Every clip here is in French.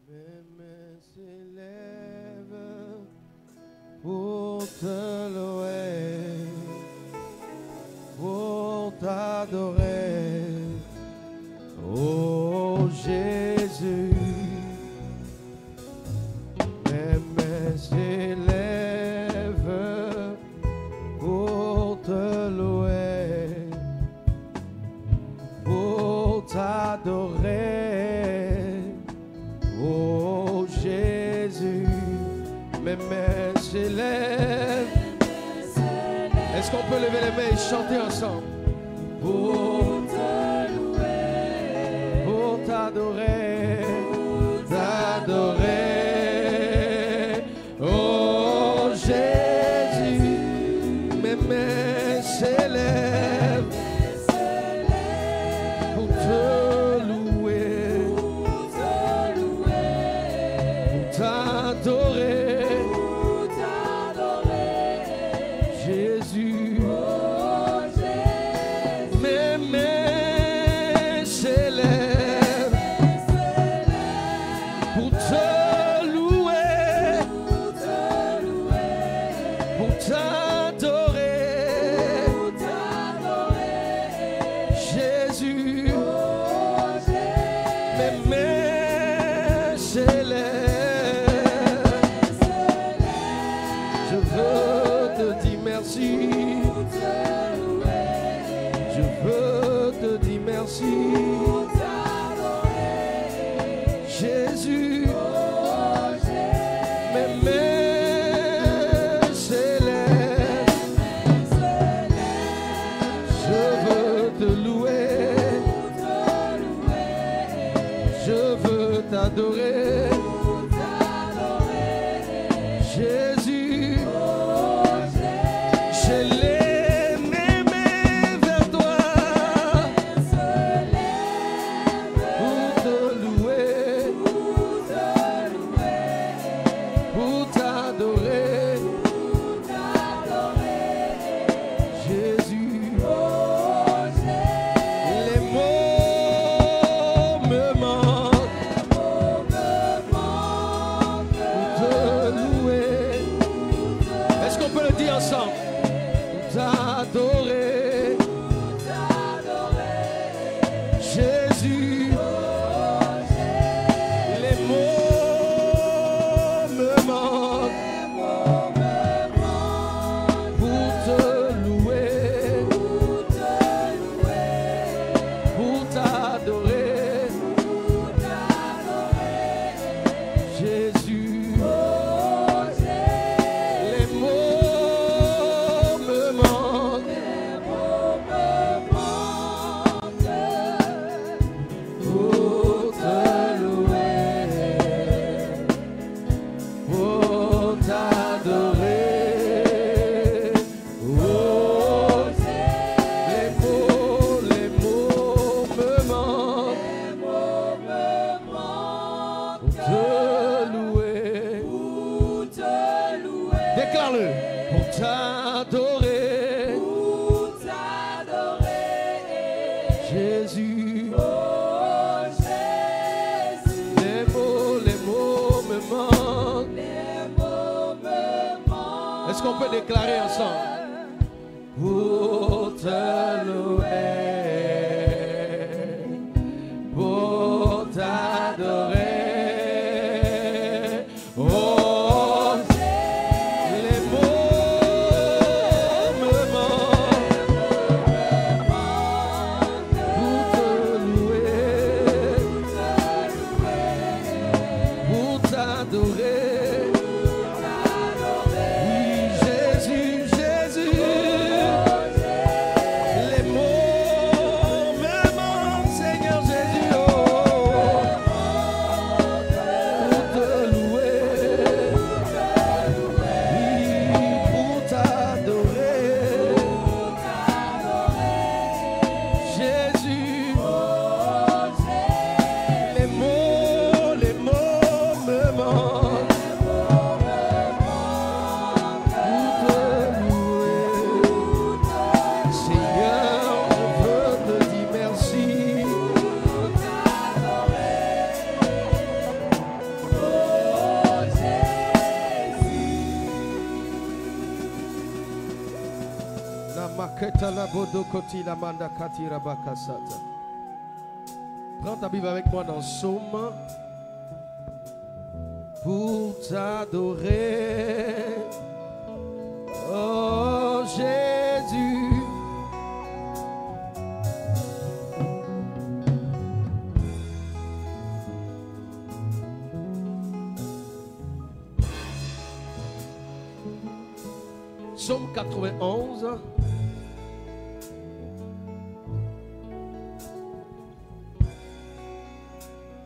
Mes mains s'élèvent pour te louer, pour t'adorer, oh Jésus. Mes mains s'élèvent pour te louer, pour t'adorer, oh Jésus. Mes mains s'élèvent. Est-ce qu'on peut lever les mains et chanter ensemble? Pour te louer, pour t'adorer, t'adorer, oh Jésus. Mes mains s'élèvent pour te louer, pour t'adorer. Jésus, mes mains s'élèvent, je veux te louer, je veux t'adorer, Jésus, j'ai les mes mains vers toi, pour te louer, pour t'adorer, Jésus. Les mots me manquent pour te louer. Est-ce qu'on peut le dire ensemble? Pour t'adorer, Jésus. Les mots me manquent pour te louer, pour t'adorer, Jésus. Les mots me manquent pour te louer, pour t'adorer, oh, les mots me manquent pour te louer, déclare-le, pour t'adorer, Jésus. Les mots me manquent. Est-ce qu'on peut déclarer ensemble? Pour te louer, pour t'adorer, oh, les mots me manquent pour te louer, pour t'adorer. Oui, Jésus, Jésus. Prends ta Bible avec moi dans Psaume pour t'adorer. Oh Jésus. Psaume 91.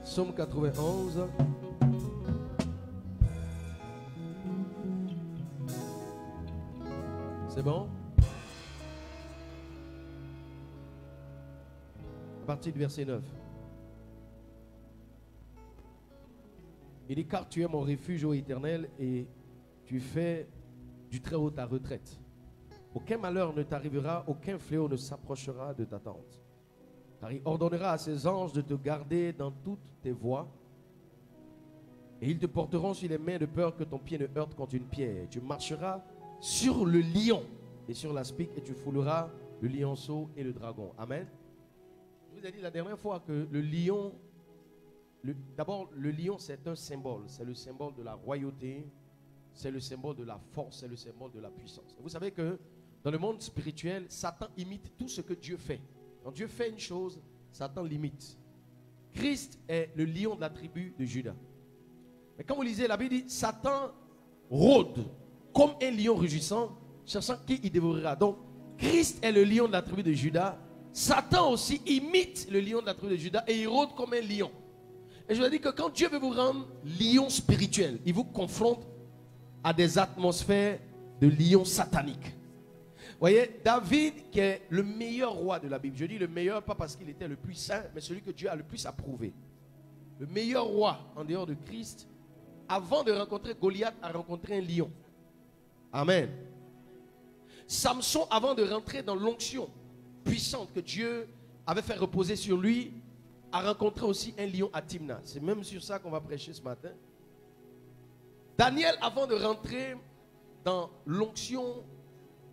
Psaume 91. C'est bon? À partir du verset 9. Il dit, car tu es mon refuge, ô Éternel, et tu fais du Très-Haut ta retraite. Aucun malheur ne t'arrivera, aucun fléau ne s'approchera de ta tente. Car il ordonnera à ses anges de te garder dans toutes tes voies. Et ils te porteront sur les mains de peur que ton pied ne heurte contre une pierre. Tu marcheras sur le lion et sur l'aspic et tu fouleras le lionceau et le dragon. Amen. Je vous ai dit la dernière fois que le lion, d'abord le lion c'est un symbole. C'est le symbole de la royauté. C'est le symbole de la force, c'est le symbole de la puissance. Et vous savez que dans le monde spirituel, Satan imite tout ce que Dieu fait. Quand Dieu fait une chose, Satan l'imite. Christ est le lion de la tribu de Juda. Mais quand vous lisez, la Bible dit, Satan rôde comme un lion rugissant, cherchant qui il dévorera. Donc, Christ est le lion de la tribu de Juda. Satan aussi imite le lion de la tribu de Juda et il rôde comme un lion. Et je vous dis que quand Dieu veut vous rendre lion spirituel, il vous confronte à des atmosphères de lions sataniques. Vous voyez, David qui est le meilleur roi de la Bible. Je dis le meilleur pas parce qu'il était le plus saint, mais celui que Dieu a le plus approuvé. Le meilleur roi en dehors de Christ, avant de rencontrer Goliath, a rencontré un lion. Amen. Samson, avant de rentrer dans l'onction puissante que Dieu avait fait reposer sur lui, a rencontré aussi un lion à Timna. C'est même sur ça qu'on va prêcher ce matin. Daniel, avant de rentrer dans l'onction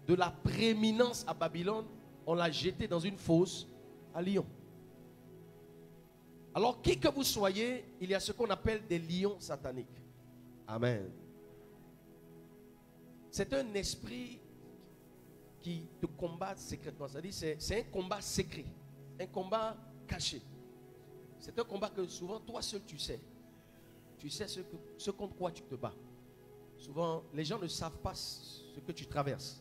de la prééminence à Babylone, on l'a jeté dans une fosse à Lyon. Alors, qui que vous soyez, il y a ce qu'on appelle des lions sataniques. Amen. C'est un esprit qui te combat secrètement. C'est-à-dire, c'est un combat secret, un combat caché. C'est un combat que souvent, toi seul, tu sais. Tu sais ce contre quoi tu te bats. Souvent, les gens ne savent pas ce que tu traverses.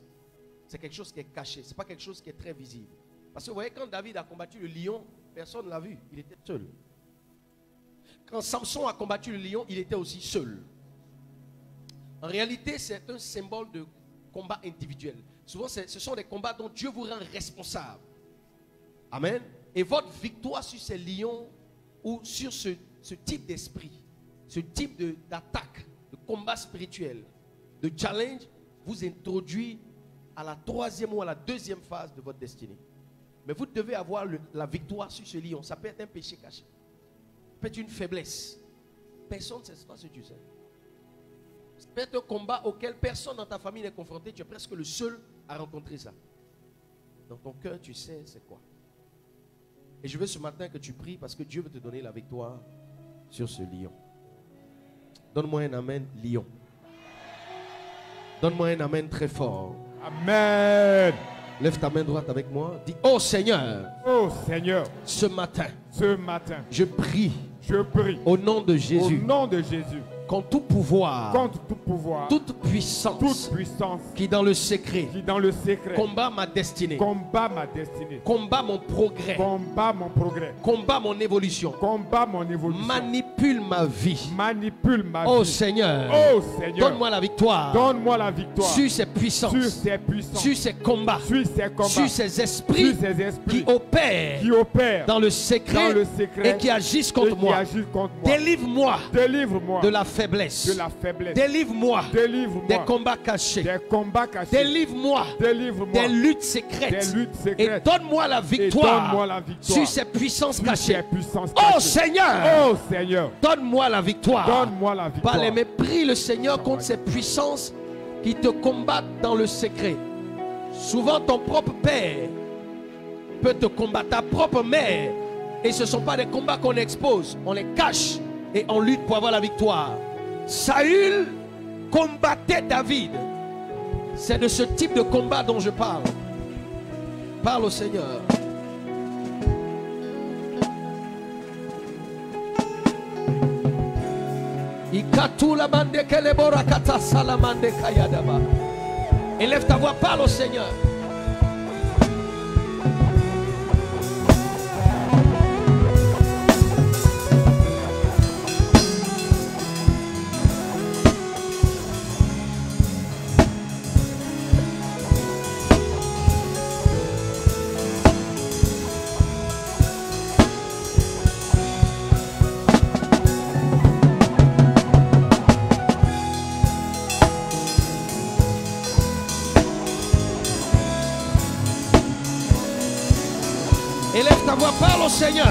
C'est quelque chose qui est caché. Ce n'est pas quelque chose qui est très visible. Parce que vous voyez, quand David a combattu le lion, personne ne l'a vu. Il était seul. Quand Samson a combattu le lion, il était aussi seul. En réalité, c'est un symbole de combat individuel. Souvent, ce sont des combats dont Dieu vous rend responsable. Amen. Et votre victoire sur ces lions ou sur ce type d'esprit, ce type d'attaque, de combat spirituel, de challenge, vous introduit à la troisième ou à la deuxième phase de votre destinée. Mais vous devez avoir la victoire sur ce lion. Ça peut être un péché caché. Ça peut être une faiblesse. Personne ne sait pas ce que tu sais. Ça peut être un combat auquel personne dans ta famille n'est confronté. Tu es presque le seul à rencontrer ça. Dans ton cœur, tu sais c'est quoi. Et je veux ce matin que tu pries parce que Dieu veut te donner la victoire sur ce lion. Donne-moi un amen, lion. Donne-moi un amen très fort. Amen. Lève ta main droite avec moi. Dis, oh Seigneur. Oh Seigneur. Ce matin. Je prie. Au nom de Jésus. Au nom de Jésus. Contre tout pouvoir. Toute puissance. Qui dans le secret. Combat ma destinée. Combat mon progrès. Combat mon évolution. Manipule ma vie. Oh Seigneur. Donne-moi la victoire. Sur ces puissances. Sur ces combats. Sur ces esprits. Qui opèrent dans le secret. Et qui agissent contre moi. Délivre-moi. De la faiblesse. Délivre-moi des combats cachés. Délivre-moi des luttes secrètes. Et donne-moi la victoire sur ces puissances cachées. Oh Seigneur, donne-moi la victoire. Par les mépris, le Seigneur contre ces puissances qui te combattent dans le secret. Souvent ton propre père peut te combattre, ta propre mère. Et ce ne sont pas des combats qu'on expose, on les cache et on lutte pour avoir la victoire. Saül combattait David. C'est de ce type de combat dont je parle. Parle au Seigneur. Élève ta voix, parle au Seigneur. Élève ta voix, parle au Seigneur.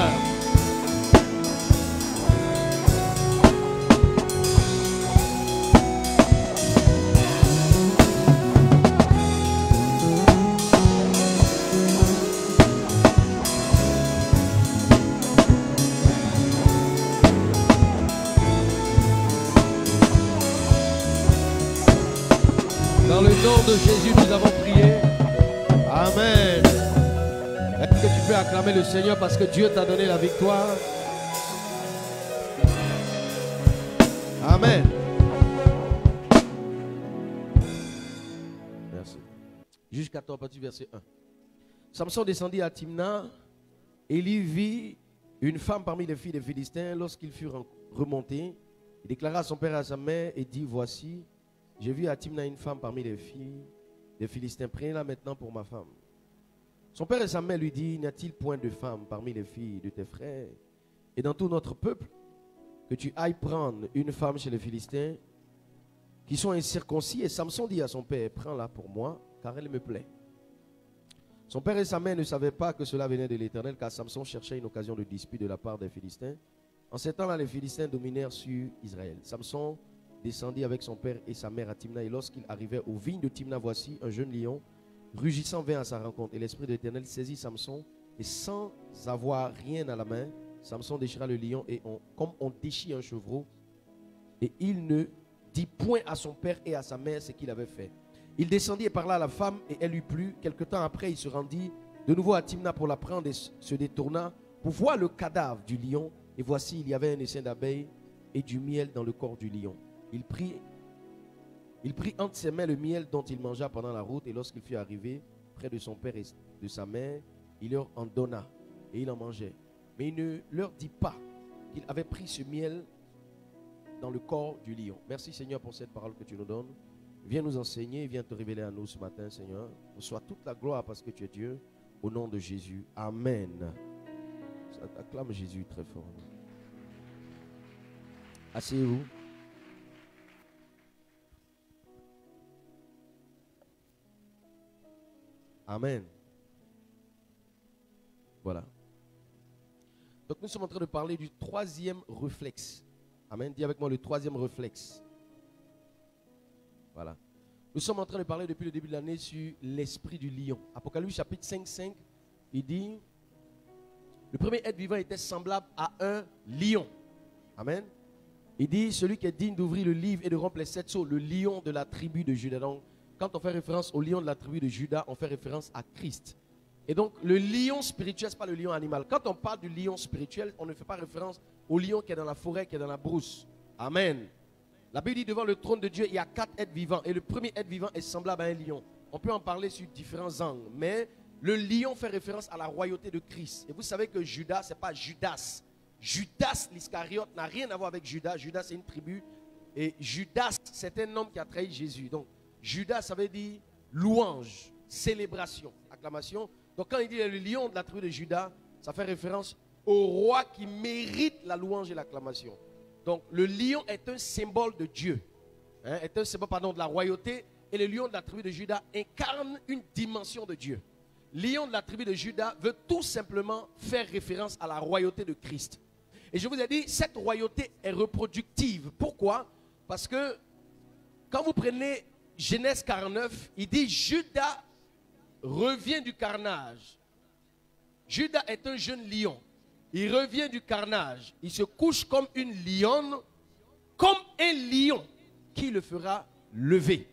Dans le nom de Jésus, nous avons prié. Amen. Est-ce que tu peux acclamer le Seigneur parce que Dieu t'a donné la victoire? Amen. Merci. Juge 14, partie verset 1. Samson descendit à Timna et il y vit une femme parmi les filles des Philistins. Lorsqu'il fut remonté, il déclara à son père et à sa mère et dit: voici, j'ai vu à Timna une femme parmi les filles des Philistins. Prenez-la maintenant pour ma femme. Son père et sa mère lui disent: n'y a-t-il point de femme parmi les filles de tes frères et dans tout notre peuple que tu ailles prendre une femme chez les Philistins qui sont incirconcis? Et Samson dit à son père: prends-la pour moi, car elle me plaît. Son père et sa mère ne savaient pas que cela venait de l'Éternel, car Samson cherchait une occasion de dispute de la part des Philistins. En ces temps-là, les Philistins dominèrent sur Israël. Samson descendit avec son père et sa mère à Timna, et lorsqu'il arrivait aux vignes de Timna, voici un jeune lion rugissant vint à sa rencontre. Et l'Esprit de l'Éternel saisit Samson, et sans avoir rien à la main, Samson déchira le lion, et comme on déchire un chevreau, et il ne dit point à son père et à sa mère ce qu'il avait fait. Il descendit et parla à la femme, et elle lui plut. Quelque temps après, il se rendit de nouveau à Timna pour la prendre, et se détourna pour voir le cadavre du lion. Et voici, il y avait un essaim d'abeilles et du miel dans le corps du lion. Il prit entre ses mains le miel dont il mangea pendant la route, et lorsqu'il fut arrivé près de son père et de sa mère, il leur en donna, et il en mangeait. Mais il ne leur dit pas qu'il avait pris ce miel dans le corps du lion. Merci Seigneur pour cette parole que tu nous donnes. Viens nous enseigner, viens te révéler à nous ce matin, Seigneur. Reçois toute la gloire parce que tu es Dieu, au nom de Jésus. Amen. Ça t'acclame Jésus très fort. Asseyez-vous. Amen. Voilà. Donc nous sommes en train de parler du troisième réflexe. Amen. Dis avec moi le troisième réflexe. Voilà. Nous sommes en train de parler depuis le début de l'année sur l'esprit du lion. Apocalypse chapitre 5, il dit: le premier être vivant était semblable à un lion. Amen. Il dit: celui qui est digne d'ouvrir le livre et de rompre les 7 sceaux, le lion de la tribu de Juda. Donc, quand on fait référence au lion de la tribu de Juda, on fait référence à Christ. Et donc, le lion spirituel, ce n'est pas le lion animal. Quand on parle du lion spirituel, on ne fait pas référence au lion qui est dans la forêt, qui est dans la brousse. Amen. La Bible dit: devant le trône de Dieu, il y a 4 êtres vivants. Et le premier être vivant est semblable à un lion. On peut en parler sur différents angles. Mais le lion fait référence à la royauté de Christ. Et vous savez que Judas, ce n'est pas Judas. Judas l'Iscariote n'a rien à voir avec Judas. Judas, c'est une tribu. Et Judas, c'est un homme qui a trahi Jésus. Donc, Judas, ça veut dire louange, célébration, acclamation. Donc quand il dit le lion de la tribu de Juda, ça fait référence au roi qui mérite la louange et l'acclamation. Donc le lion est un symbole de Dieu, est un symbole de la royauté. Et le lion de la tribu de Juda incarne une dimension de Dieu. Lion de la tribu de Juda veut tout simplement faire référence à la royauté de Christ. Et je vous ai dit, cette royauté est reproductive. Pourquoi? Parce que quand vous prenez Genèse 49, il dit: Judas revient du carnage. Judas est un jeune lion. Il revient du carnage. Il se couche comme une lionne, comme un lion qui le fera lever.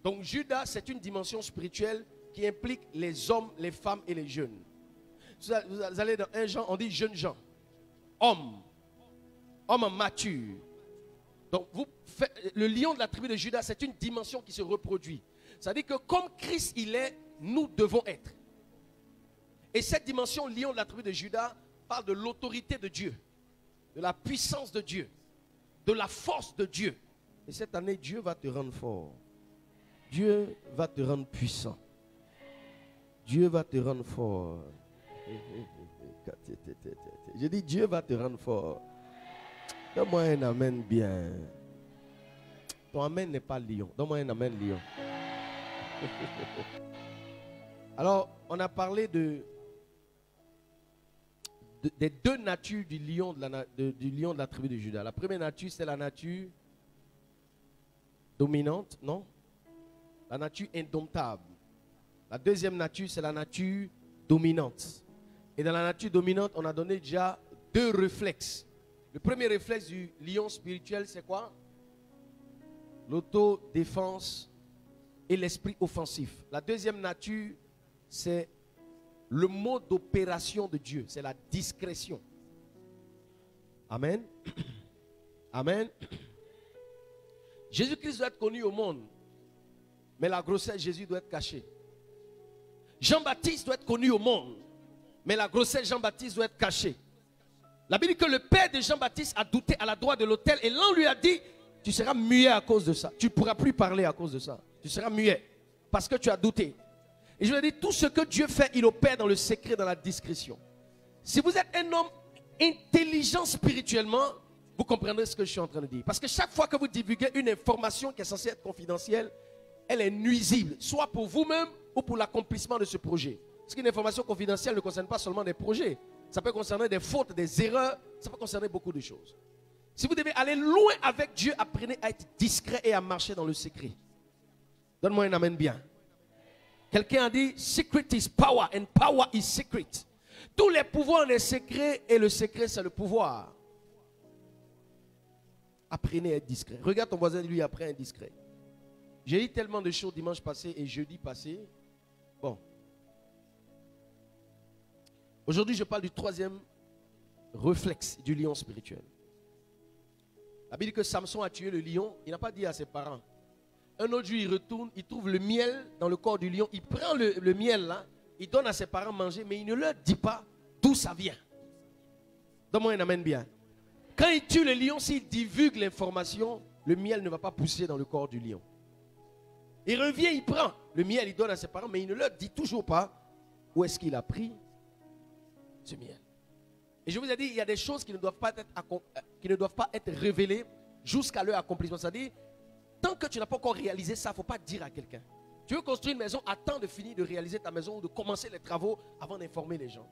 Donc Judas, c'est une dimension spirituelle qui implique les hommes, les femmes et les jeunes. Vous allez dans 1 Jean, on dit jeunes gens. Homme mature. Donc le lion de la tribu de Judas, c'est une dimension qui se reproduit. C'est-à-dire que comme Christ il est, nous devons être. Et cette dimension lion de la tribu de Judas parle de l'autorité de Dieu, de la puissance de Dieu, de la force de Dieu. Et cette année, Dieu va te rendre fort. Dieu va te rendre puissant. Dieu va te rendre fort. Je dis Dieu va te rendre fort. Donne-moi un amen bien. Ton amen n'est pas lion. Donne-moi un amen lion. Alors, on a parlé des deux natures du lion de la tribu de Judas. La première nature, c'est la nature dominante, non? La nature indomptable. La deuxième nature, c'est la nature dominante. Et dans la nature dominante, on a donné déjà 2 réflexes. Le premier réflexe du lion spirituel, c'est quoi? L'autodéfense et l'esprit offensif. La deuxième nature, c'est le mode d'opération de Dieu. C'est la discrétion. Amen. Amen. Jésus-Christ doit être connu au monde. Mais la grossesse de Jésus doit être cachée. Jean-Baptiste doit être connu au monde. Mais la grossesse de Jean-Baptiste doit être cachée. La Bible dit que le père de Jean-Baptiste a douté à la droite de l'autel. Et l'ange lui a dit, tu seras muet à cause de ça. Tu ne pourras plus parler à cause de ça. Tu seras muet. Parce que tu as douté. Et je vous dis, tout ce que Dieu fait, il opère dans le secret, dans la discrétion. Si vous êtes un homme intelligent spirituellement, vous comprendrez ce que je suis en train de dire. Parce que chaque fois que vous divulguez une information qui est censée être confidentielle, elle est nuisible, soit pour vous-même ou pour l'accomplissement de ce projet. Parce qu'une information confidentielle ne concerne pas seulement des projets. Ça peut concerner des fautes, des erreurs, ça peut concerner beaucoup de choses. Si vous devez aller loin avec Dieu, apprenez à être discret et à marcher dans le secret. Donne-moi un amen bien. Quelqu'un a dit, secret is power and power is secret. Tous les pouvoirs ont des secrets et le secret c'est le pouvoir. Apprenez à être discret. Regarde ton voisin, lui apprend à être discret. J'ai eu tellement de choses dimanche passé et jeudi passé. Bon. Aujourd'hui, je parle du 3e réflexe du lion spirituel. La Bible dit que Samson a tué le lion. Il n'a pas dit à ses parents. Un autre jour, il retourne, il trouve le miel dans le corps du lion. Il prend le miel là, il donne à ses parents manger, mais il ne leur dit pas d'où ça vient. Donne-moi un amen bien. Quand il tue le lion, s'il divulgue l'information, le miel ne va pas pousser dans le corps du lion. Il revient, il prend le miel, il donne à ses parents, mais il ne leur dit toujours pas où est-ce qu'il a pris ce miel. Et je vous ai dit, il y a des choses qui ne doivent pas être révélées jusqu'à leur accomplissement. C'est-à-dire, tant que tu n'as pas encore réalisé ça, il ne faut pas dire à quelqu'un. Tu veux construire une maison, attends de finir de réaliser ta maison ou de commencer les travaux avant d'informer les gens.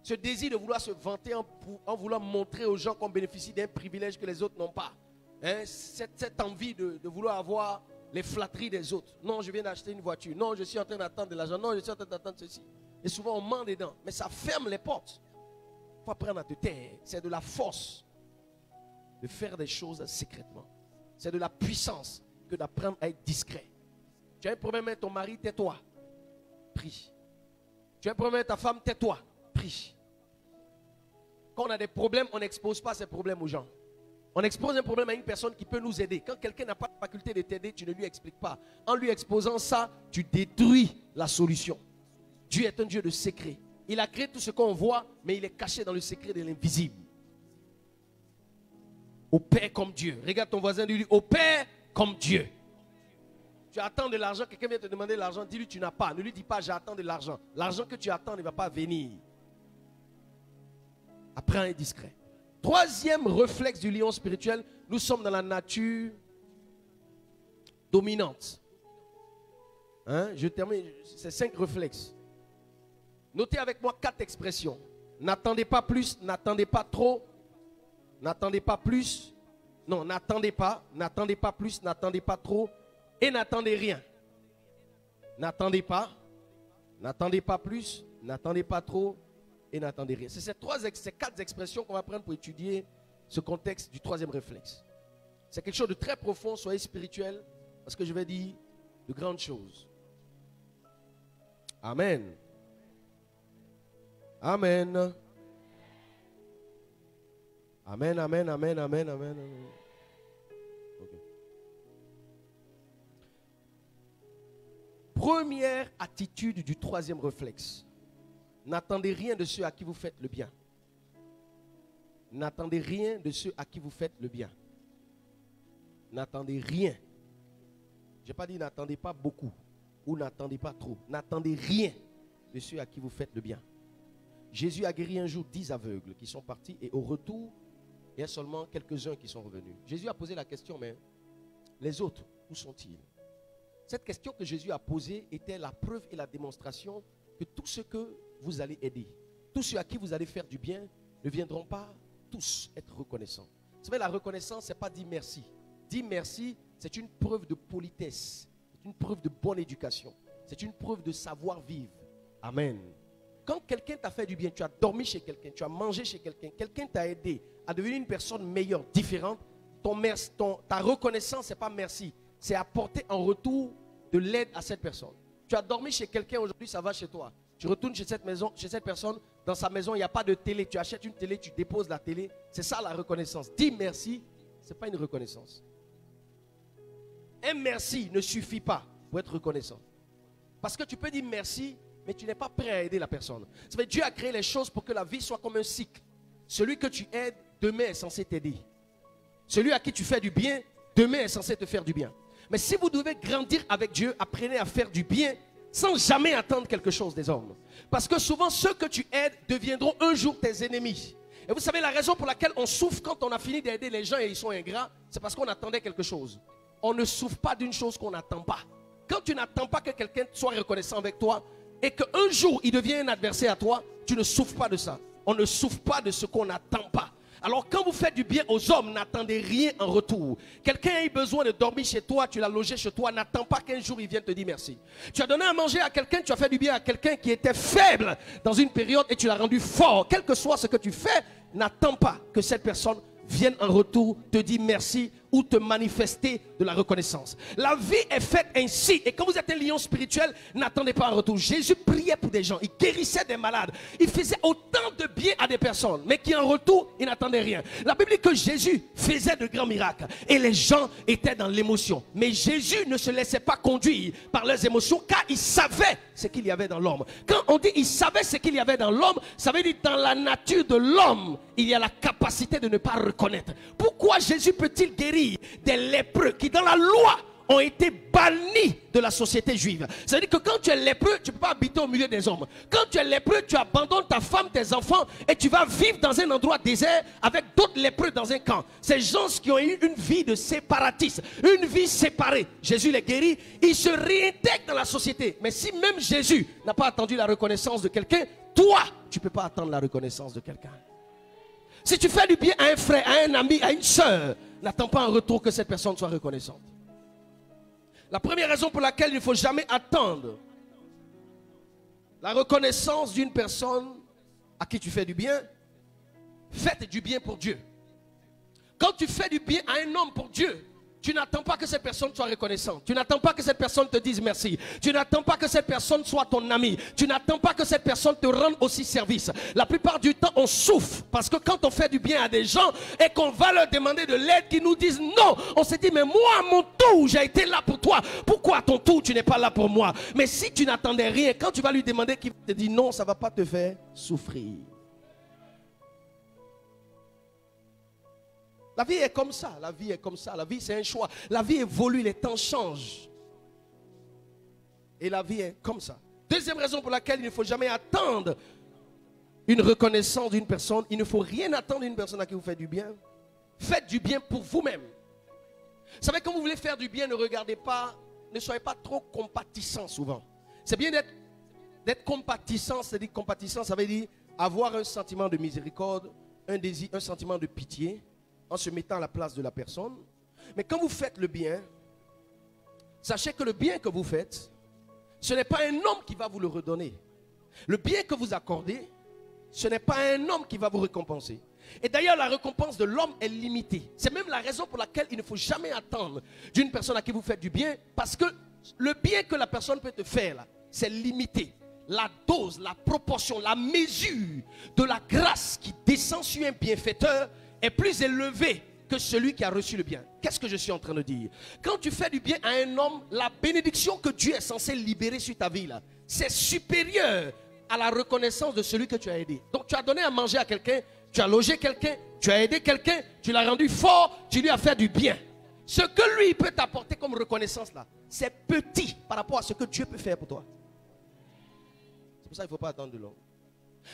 Ce désir de vouloir se vanter en voulant montrer aux gens qu'on bénéficie d'un privilège que les autres n'ont pas. Hein? Cette envie de vouloir avoir les flatteries des autres. Non, je viens d'acheter une voiture. Non, je suis en train d'attendre de l'argent. Non, je suis en train d'attendre ceci. Et souvent, on ment dedans. Mais ça ferme les portes. Il faut apprendre à te taire. C'est de la force de faire des choses secrètement. C'est de la puissance que d'apprendre à être discret. Tu as un problème avec ton mari, tais-toi. Prie. Tu as un problème avec ta femme, tais-toi. Prie. Quand on a des problèmes, on n'expose pas ces problèmes aux gens. On expose un problème à une personne qui peut nous aider. Quand quelqu'un n'a pas la faculté de t'aider, tu ne lui expliques pas. En lui exposant ça, tu détruis la solution. Dieu est un Dieu de secret. Il a créé tout ce qu'on voit, mais il est caché dans le secret de l'invisible. Opère comme Dieu. Regarde ton voisin, dis-lui, opère comme Dieu. Tu attends de l'argent, quelqu'un vient te demander de l'argent, dis-lui tu n'as pas. Ne lui dis pas j'attends de l'argent. L'argent que tu attends ne va pas venir. Apprends à être discret. 3e réflexe du lion spirituel, nous sommes dans la nature dominante. Hein? Je termine, c'est 5 réflexes. Notez avec moi 4 expressions. N'attendez pas plus, n'attendez pas trop, n'attendez pas plus, non, n'attendez pas plus, n'attendez pas trop et n'attendez rien. N'attendez pas, N'attendez pas plus, n'attendez pas trop et n'attendez rien. C'est ces quatre expressions qu'on va prendre pour étudier ce contexte du troisième réflexe. C'est quelque chose de très profond, soyez spirituel, parce que je vais dire de grandes choses. Amen. Amen. Amen, amen, amen, amen, amen. Okay. Première attitude du troisième réflexe. N'attendez rien de ceux à qui vous faites le bien. N'attendez rien de ceux à qui vous faites le bien. N'attendez rien. Je n'ai pas dit n'attendez pas beaucoup ou n'attendez pas trop. N'attendez rien de ceux à qui vous faites le bien. Jésus a guéri un jour 10 aveugles qui sont partis et au retour, il y a seulement quelques-uns qui sont revenus. Jésus a posé la question, mais les autres, où sont-ils? Cette question que Jésus a posée était la preuve et la démonstration que tous ceux que vous allez aider, tous ceux à qui vous allez faire du bien, ne viendront pas tous être reconnaissants. Vous savez, la reconnaissance, ce n'est pas dire merci. Dire merci, c'est une preuve de politesse, c'est une preuve de bonne éducation, c'est une preuve de savoir-vivre. Amen. Quand quelqu'un t'a fait du bien, tu as dormi chez quelqu'un, tu as mangé chez quelqu'un, quelqu'un t'a aidé à devenir une personne meilleure, différente, ta reconnaissance, ce n'est pas merci, c'est apporter en retour de l'aide à cette personne. Tu as dormi chez quelqu'un, aujourd'hui ça va chez toi. Tu retournes chez cette maison, chez cette personne, dans sa maison, il n'y a pas de télé, tu achètes une télé, tu déposes la télé, c'est ça la reconnaissance. Dis merci, ce n'est pas une reconnaissance. Un merci ne suffit pas pour être reconnaissant. Parce que tu peux dire merci, mais tu n'es pas prêt à aider la personne. Ça veut dire Dieu a créé les choses pour que la vie soit comme un cycle. Celui que tu aides, demain est censé t'aider. Celui à qui tu fais du bien, demain est censé te faire du bien. Mais si vous devez grandir avec Dieu, apprenez à faire du bien sans jamais attendre quelque chose des hommes. Parce que souvent, ceux que tu aides deviendront un jour tes ennemis. Et vous savez, la raison pour laquelle on souffre quand on a fini d'aider les gens et ils sont ingrats, c'est parce qu'on attendait quelque chose. On ne souffre pas d'une chose qu'on n'attend pas. Quand tu n'attends pas que quelqu'un soit reconnaissant avec toi et qu'un jour il devient un adversaire à toi, tu ne souffres pas de ça. On ne souffre pas de ce qu'on n'attend pas. Alors quand vous faites du bien aux hommes, n'attendez rien en retour. Quelqu'un a eu besoin de dormir chez toi, tu l'as logé chez toi, n'attends pas qu'un jour il vienne te dire merci. Tu as donné à manger à quelqu'un, tu as fait du bien à quelqu'un qui était faible dans une période et tu l'as rendu fort. Quel que soit ce que tu fais, n'attends pas que cette personne vienne en retour te dire merci ou te manifester de la reconnaissance. La vie est faite ainsi. Et quand vous êtes un lion spirituel, n'attendez pas un retour. Jésus priait pour des gens, il guérissait des malades, il faisait autant de bien à des personnes, mais qui en retour, il n'attendait rien. La Bible dit que Jésus faisait de grands miracles et les gens étaient dans l'émotion. Mais Jésus ne se laissait pas conduire par leurs émotions, car il savait ce qu'il y avait dans l'homme. Quand on dit il savait ce qu'il y avait dans l'homme, ça veut dire dans la nature de l'homme, il y a la capacité de ne pas reconnaître. Pourquoi Jésus peut-il guérir des lépreux qui dans la loi ont été bannis de la société juive? Ça veut dire que quand tu es lépreux, tu ne peux pas habiter au milieu des hommes. Quand tu es lépreux, tu abandonnes ta femme, tes enfants et tu vas vivre dans un endroit désert avec d'autres lépreux dans un camp. Ces gens qui ont eu une vie de séparatistes, une vie séparée, Jésus les guérit, ils se réintègrent dans la société. Mais si même Jésus n'a pas attendu la reconnaissance de quelqu'un, toi, tu ne peux pas attendre la reconnaissance de quelqu'un. Si tu fais du bien à un frère, à un ami, à une soeur, n'attends pas en retour que cette personne soit reconnaissante. La première raison pour laquelle il ne faut jamais attendre la reconnaissance d'une personne à qui tu fais du bien, faites du bien pour Dieu. Quand tu fais du bien à un homme pour Dieu, tu n'attends pas que cette personne soit reconnaissante. Tu n'attends pas que cette personne te dise merci. Tu n'attends pas que cette personne soit ton ami. Tu n'attends pas que cette personne te rende aussi service. La plupart du temps, on souffre parce que quand on fait du bien à des gens et qu'on va leur demander de l'aide, qu'ils nous disent non, on se dit mais moi à mon tour, j'ai été là pour toi. Pourquoi à ton tour, tu n'es pas là pour moi? Mais si tu n'attendais rien, quand tu vas lui demander qu'il te dit non, ça ne va pas te faire souffrir. La vie est comme ça, la vie est comme ça, la vie c'est un choix. La vie évolue, les temps changent. Et la vie est comme ça. Deuxième raison pour laquelle il ne faut jamais attendre une reconnaissance d'une personne. Il ne faut rien attendre d'une personne à qui vous faites du bien. Faites du bien pour vous-même. Vous savez, quand vous voulez faire du bien, ne regardez pas, ne soyez pas trop compatissant souvent. C'est bien d'être compatissant, c'est-à-dire compatissant, ça veut dire avoir un sentiment de miséricorde, un désir, un sentiment de pitié, en se mettant à la place de la personne. Mais quand vous faites le bien, sachez que le bien que vous faites, ce n'est pas un homme qui va vous le redonner. Le bien que vous accordez, ce n'est pas un homme qui va vous récompenser. Et d'ailleurs, la récompense de l'homme est limitée. C'est même la raison pour laquelle il ne faut jamais attendre d'une personne à qui vous faites du bien, parce que le bien que la personne peut te faire, c'est limité. La dose, la proportion, la mesure de la grâce qui descend sur un bienfaiteur est plus élevée que celui qui a reçu le bien. Qu'est-ce que je suis en train de dire? Quand tu fais du bien à un homme, la bénédiction que Dieu est censé libérer sur ta vie, c'est supérieur à la reconnaissance de celui que tu as aidé. Donc tu as donné à manger à quelqu'un, tu as logé quelqu'un, tu as aidé quelqu'un, tu l'as rendu fort, tu lui as fait du bien. Ce que lui peut t'apporter comme reconnaissance là, c'est petit par rapport à ce que Dieu peut faire pour toi. C'est pour ça qu'il ne faut pas attendre de l'homme.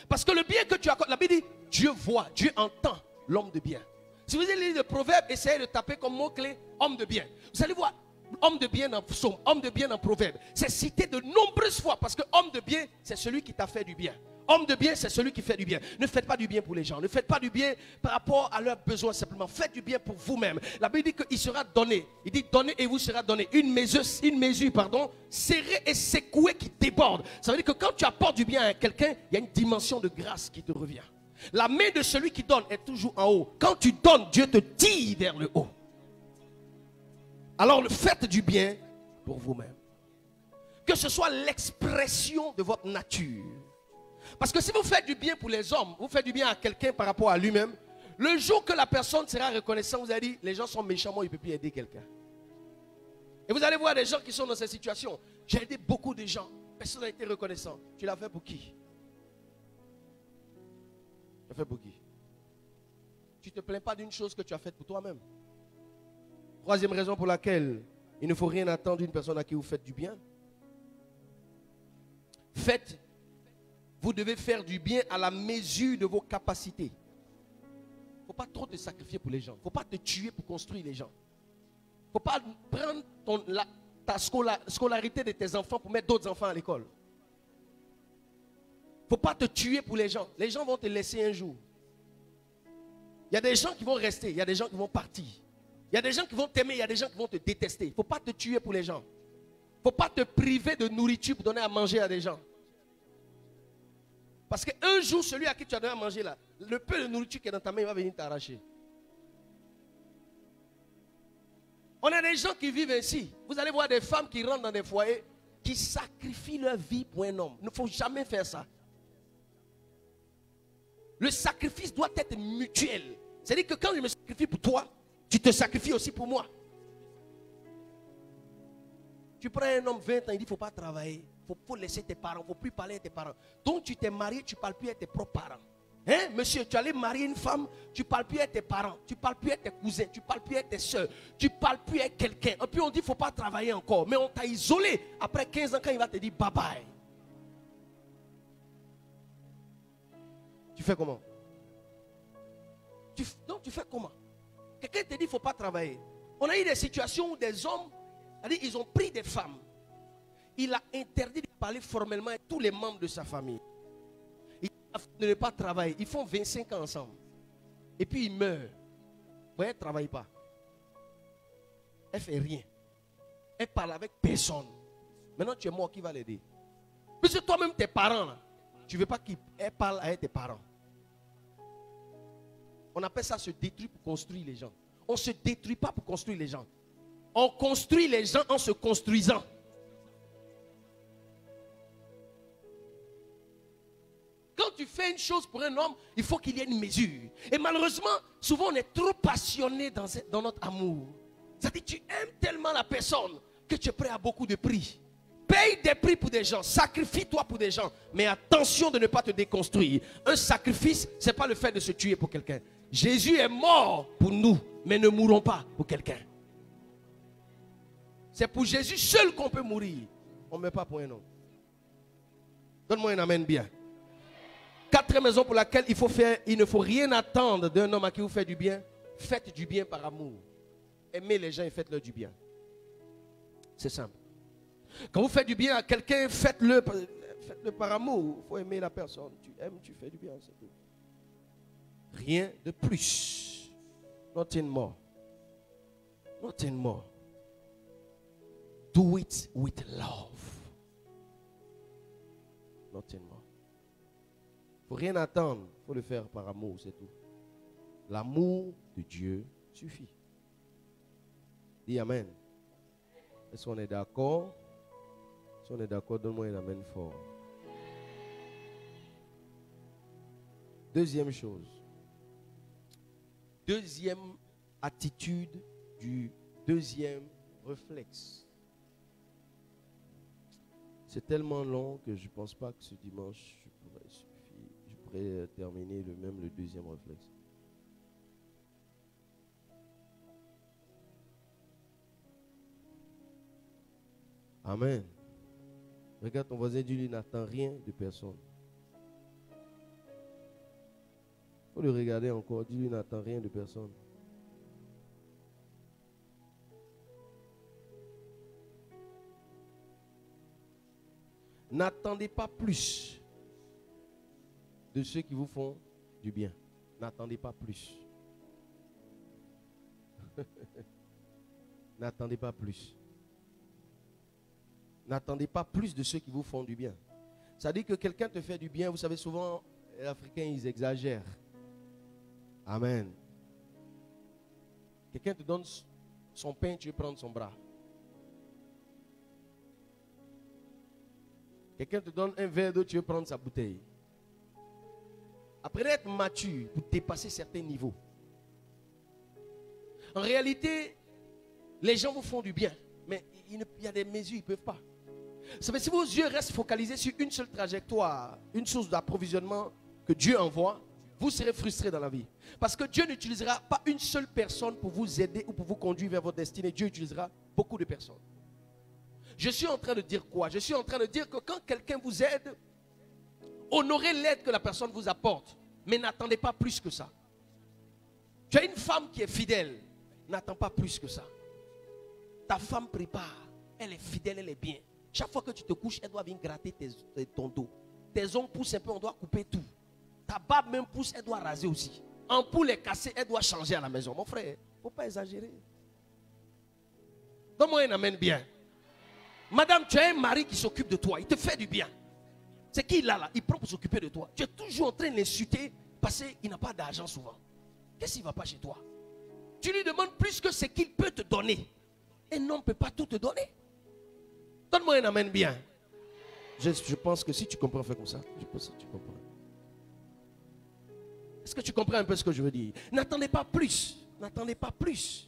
Parce que le bien que tu accordes, la Bible dit, Dieu voit, Dieu entend l'homme de bien. Si vous allez lire le proverbe, essayez de taper comme mot-clé homme de bien. Vous allez voir, homme de bien dans psaume, homme de bien dans proverbe. C'est cité de nombreuses fois parce que homme de bien, c'est celui qui t'a fait du bien. Homme de bien, c'est celui qui fait du bien. Ne faites pas du bien pour les gens. Ne faites pas du bien par rapport à leurs besoins simplement. Faites du bien pour vous-même. La Bible dit qu'il sera donné. Il dit donnez et vous sera donné. Une mesure, serrée et secouée qui déborde. Ça veut dire que quand tu apportes du bien à quelqu'un, il y a une dimension de grâce qui te revient. La main de celui qui donne est toujours en haut. Quand tu donnes, Dieu te tire vers le haut. Alors faites du bien pour vous-même. Que ce soit l'expression de votre nature. Parce que si vous faites du bien pour les hommes, vous faites du bien à quelqu'un par rapport à lui-même, le jour que la personne sera reconnaissante, vous allez dire, les gens sont méchants, moi, il ne peut plus aider quelqu'un. Et vous allez voir des gens qui sont dans cette situation. J'ai aidé beaucoup de gens, personne n'a été reconnaissant. Tu l'as fait pour qui? Tu l'as fait pour qui? Tu ne te plains pas d'une chose que tu as faite pour toi-même. Troisième raison pour laquelle il ne faut rien attendre d'une personne à qui vous faites du bien. Vous devez faire du bien à la mesure de vos capacités. Il ne faut pas trop te sacrifier pour les gens. Il ne faut pas te tuer pour construire les gens. Il ne faut pas prendre ta scolarité de tes enfants pour mettre d'autres enfants à l'école. Il ne faut pas te tuer pour les gens. Les gens vont te laisser un jour. Il y a des gens qui vont rester, il y a des gens qui vont partir. Il y a des gens qui vont t'aimer, il y a des gens qui vont te détester. Il ne faut pas te tuer pour les gens. Il ne faut pas te priver de nourriture pour donner à manger à des gens. Parce qu'un jour, celui à qui tu as donné à manger là, le peu de nourriture qui est dans ta main, il va venir t'arracher. On a des gens qui vivent ainsi. Vous allez voir des femmes qui rentrent dans des foyers, qui sacrifient leur vie pour un homme. Il ne faut jamais faire ça. Le sacrifice doit être mutuel. C'est-à-dire que quand je me sacrifie pour toi, tu te sacrifies aussi pour moi. Tu prends un homme 20 ans, il dit il ne faut pas travailler. Il faut laisser tes parents, il ne faut plus parler à tes parents. Donc tu t'es marié, tu ne parles plus à tes propres parents. Hein, monsieur, tu allais marier une femme, tu ne parles plus à tes parents, tu ne parles plus à tes cousins, tu ne parles plus à tes soeurs, tu ne parles plus à quelqu'un. Et puis on dit il ne faut pas travailler encore. Mais on t'a isolé. Après 15 ans, quand il va te dire bye bye. Tu fais comment? Donc tu fais comment? Quelqu'un te dit il ne faut pas travailler. On a eu des situations où des hommes, ils ont pris des femmes. Il a interdit de parler formellement à tous les membres de sa famille. Il de ne pas travailler. Ils font 25 ans ensemble. Et puis ils meurent. Vous voyez, elle ne travaille pas. Elle ne fait rien. Elle parle avec personne. Maintenant tu es mort, qui va l'aider? Puisque toi-même tes parents, là, tu ne veux pas qu'elle parle avec tes parents. On appelle ça se détruire pour construire les gens. On ne se détruit pas pour construire les gens. On construit les gens en se construisant. Quand tu fais une chose pour un homme, il faut qu'il y ait une mesure. Et malheureusement, souvent on est trop passionné dans notre amour. C'est-à-dire que tu aimes tellement la personne que tu es prêt à beaucoup de prix. Paye des prix pour des gens, sacrifie-toi pour des gens. Mais attention de ne pas te déconstruire. Un sacrifice, ce n'est pas le fait de se tuer pour quelqu'un. Jésus est mort pour nous, mais ne mourons pas pour quelqu'un. C'est pour Jésus seul qu'on peut mourir. On ne meurt pas pour un homme. Donne-moi un amen bien. Quatrième raison pour laquelle il ne faut rien attendre d'un homme à qui vous faites du bien. Faites du bien par amour. Aimez les gens et faites-leur du bien. C'est simple. Quand vous faites du bien à quelqu'un, faites-le par amour. Il faut aimer la personne. Tu aimes, tu fais du bien, c'est tout. Rien de plus. Nothing more. Nothing more. Do it with love. Not in more. Il ne faut rien attendre. Il faut le faire par amour, c'est tout. L'amour de Dieu suffit. Dis Amen. Est-ce qu'on est d'accord? Si on est d'accord, donne-moi un Amen fort. Deuxième chose. Deuxième attitude du deuxième réflexe. C'est tellement long que je ne pense pas que ce dimanche, je pourrais terminer le deuxième réflexe. Amen. Regarde ton voisin, dis-lui, n'attend rien de personne. Il faut le regarder encore, dis-lui, n'attend rien de personne. N'attendez pas plus de ceux qui vous font du bien. N'attendez pas plus. N'attendez pas plus. N'attendez pas plus de ceux qui vous font du bien. Ça dit que quelqu'un te fait du bien. Vous savez, souvent, les Africains, ils exagèrent. Amen. Quelqu'un te donne son pain, tu veux prendre son bras. Quelqu'un te donne un verre d'eau, tu veux prendre sa bouteille. Après être mature, pour dépasser certains niveaux. En réalité, les gens vous font du bien, mais il y a des mesures, ils ne peuvent pas. Vous savez, si vos yeux restent focalisés sur une seule trajectoire, une source d'approvisionnement que Dieu envoie, vous serez frustré dans la vie. Parce que Dieu n'utilisera pas une seule personne pour vous aider ou pour vous conduire vers votre destinée. Dieu utilisera beaucoup de personnes. Je suis en train de dire quoi? Je suis en train de dire que quand quelqu'un vous aide, honorez l'aide que la personne vous apporte. Mais n'attendez pas plus que ça. Tu as une femme qui est fidèle. N'attends pas plus que ça. Ta femme prépare. Elle est fidèle, elle est bien. Chaque fois que tu te couches, elle doit venir gratter ton dos. Tes ongles poussent un peu, on doit couper tout. Ta barbe même pousse, elle doit raser aussi. Ampoule est cassée, elle doit changer à la maison. Mon frère, il ne faut pas exagérer. Donne-moi un amen bien. Madame, tu as un mari qui s'occupe de toi. Il te fait du bien. C'est qui là? Il prend pour s'occuper de toi. Tu es toujours en train de l'insulter parce qu'il n'a pas d'argent souvent. Qu'est-ce qu'il ne va pas chez toi? Tu lui demandes plus que ce qu'il peut te donner. Et non, on ne peut pas tout te donner. Donne-moi un amen bien. Je pense que si tu comprends, fais comme ça. Je pense que tu comprends. Est-ce que tu comprends un peu ce que je veux dire? N'attendez pas plus. N'attendez pas plus.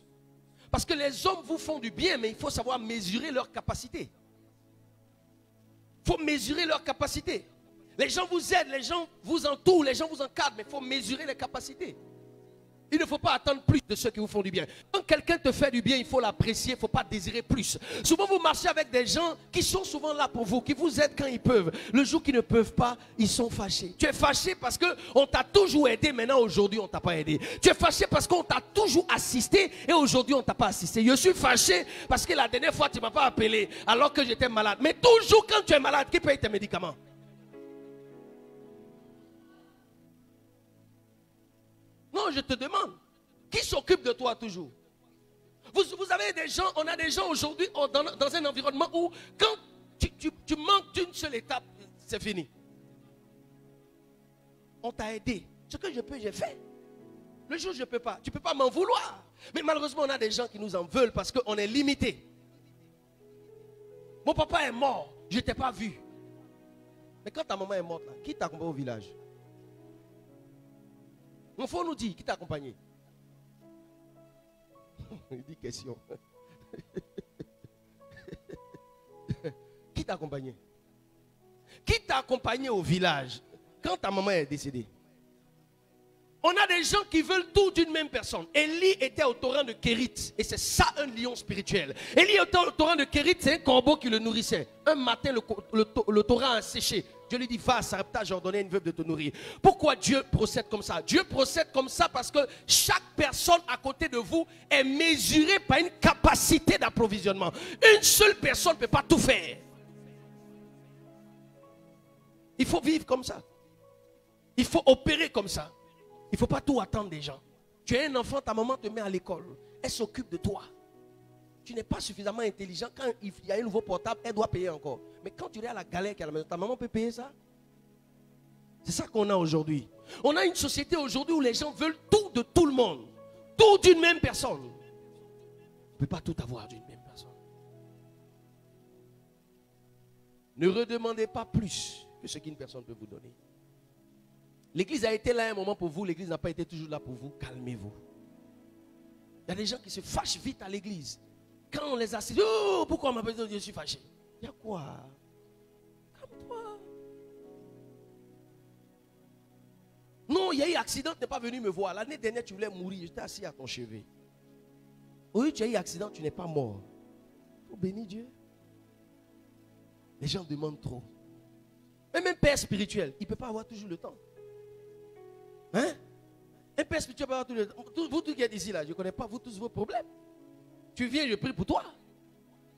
Parce que les hommes vous font du bien, mais il faut savoir mesurer leur capacité. Il faut mesurer leur capacité. Les gens vous aident, les gens vous entourent, les gens vous encadrent, mais il faut mesurer les capacités. Il ne faut pas attendre plus de ceux qui vous font du bien. Quand quelqu'un te fait du bien, il faut l'apprécier, il ne faut pas désirer plus. Souvent, vous marchez avec des gens qui sont souvent là pour vous, qui vous aident quand ils peuvent. Le jour qu'ils ne peuvent pas, ils sont fâchés. Tu es fâché parce qu'on t'a toujours aidé, maintenant aujourd'hui on ne t'a pas aidé. Tu es fâché parce qu'on t'a toujours assisté et aujourd'hui on ne t'a pas assisté. Je suis fâché parce que la dernière fois tu ne m'as pas appelé alors que j'étais malade. Mais toujours quand tu es malade, qui paye tes médicaments? Non, je te demande, qui s'occupe de toi toujours? Vous avez des gens, on a des gens aujourd'hui dans un environnement où quand tu manques d'une seule étape, c'est fini. On t'a aidé. Ce que je peux, j'ai fait. Le jour où je ne peux pas, tu ne peux pas m'en vouloir. Mais malheureusement, on a des gens qui nous en veulent parce qu'on est limité. Mon papa est mort, je ne t'ai pas vu. Mais quand ta maman est morte, là, qui t'a accompagné au village? Il faut nous dire qui t'a accompagné. Il dit question. Qui t'a accompagné? Qui t'a accompagné au village quand ta maman est décédée? On a des gens qui veulent tout d'une même personne. Élie était au torrent de Kérit. Et c'est ça un lion spirituel. Élie était au torrent de Kérit, c'est un corbeau qui le nourrissait. Un matin, le torrent a séché. Dieu lui dit, va à Sarepta, j'ai ordonné à une veuve de te nourrir. Pourquoi Dieu procède comme ça? Dieu procède comme ça parce que chaque personne à côté de vous est mesurée par une capacité d'approvisionnement. Une seule personne ne peut pas tout faire. Il faut vivre comme ça. Il faut opérer comme ça. Il ne faut pas tout attendre des gens. Tu es un enfant, ta maman te met à l'école. Elle s'occupe de toi. Tu n'es pas suffisamment intelligent. Quand il y a un nouveau portable, elle doit payer encore. Mais quand tu es à la galère qui est à la maison, ta maman peut payer ça? C'est ça qu'on a aujourd'hui. On a une société aujourd'hui où les gens veulent tout de tout le monde. Tout d'une même personne. On ne peut pas tout avoir d'une même personne. Ne redemandez pas plus que ce qu'une personne peut vous donner. L'église a été là un moment pour vous, l'église n'a pas été toujours là pour vous. Calmez-vous. Il y a des gens qui se fâchent vite à l'église. Quand on les assiste, oh, pourquoi on m'appelle je suis fâché? Il y a quoi? Calme-toi. Non, il y a eu accident, tu n'es pas venu me voir. L'année dernière, tu voulais mourir, j'étais assis à ton chevet. Oui, tu as eu accident, tu n'es pas mort. Il faut bénir Dieu. Les gens demandent trop. Même un père spirituel, il ne peut pas avoir toujours le temps. Hein? Un père spirituel peut avoir toujours le temps. Vous tous qui êtes ici, là, je ne connais pas vous tous vos problèmes. Tu viens, je prie pour toi.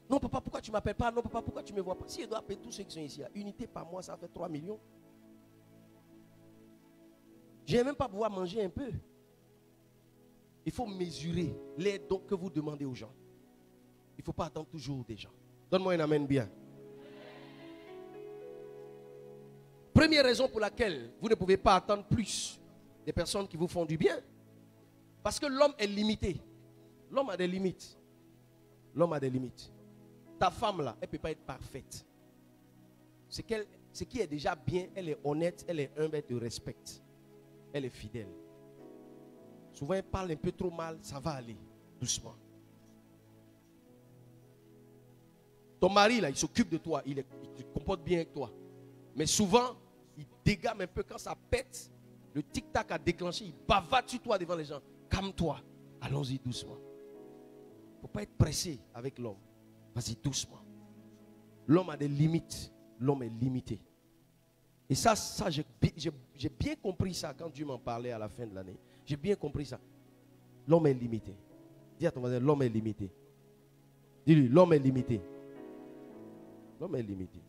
Non, papa, pourquoi tu ne m'appelles pas? Non, papa, pourquoi tu ne me vois pas? Si je dois appeler tous ceux qui sont ici, unité par mois, ça fait 3 millions. Je n'ai même pas pouvoir manger un peu. Il faut mesurer les dons que vous demandez aux gens. Il ne faut pas attendre toujours des gens. Donne-moi un amen bien. Première raison pour laquelle vous ne pouvez pas attendre plus des personnes qui vous font du bien. Parce que l'homme est limité. L'homme a des limites. L'homme a des limites. Ta femme là, elle ne peut pas être parfaite. Ce qui est déjà bien, elle est honnête, elle est humble, elle te respecte. Elle est fidèle. Souvent elle parle un peu trop mal, ça va aller, doucement. Ton mari là, il s'occupe de toi, il se comporte bien avec toi. Mais souvent, il dégame un peu quand ça pète. Le tic-tac a déclenché, il bavarde sur toi devant les gens. Calme-toi, allons-y doucement. Il ne faut pas être pressé avec l'homme. Vas-y doucement. L'homme a des limites. L'homme est limité. Et ça j'ai bien compris ça quand Dieu m'en parlait à la fin de l'année. J'ai bien compris ça. L'homme est limité. Dis à ton voisin, l'homme est limité. Dis-lui, l'homme est limité. L'homme est limité.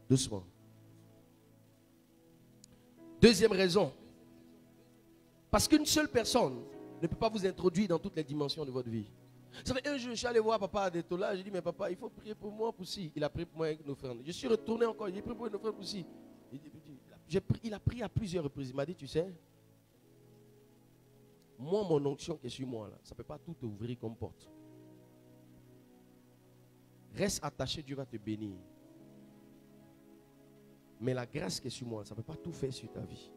Doucement. Deuxième raison. Parce qu'une seule personne ne peut pas vous introduire dans toutes les dimensions de votre vie. Vous savez, un jour, je suis allé voir papa à Détola. J'ai dit, mais papa, il faut prier pour moi pour si. Il a prié pour moi avec nos frères. Je suis retourné encore. J'ai prié pour nos frères pour si. Il a prié à plusieurs reprises. Il m'a dit, tu sais, moi, mon onction qui est sur moi, là, ça ne peut pas tout ouvrir comme porte. Reste attaché, Dieu va te bénir. Mais la grâce qui est sur moi, ça ne peut pas tout faire sur ta vie.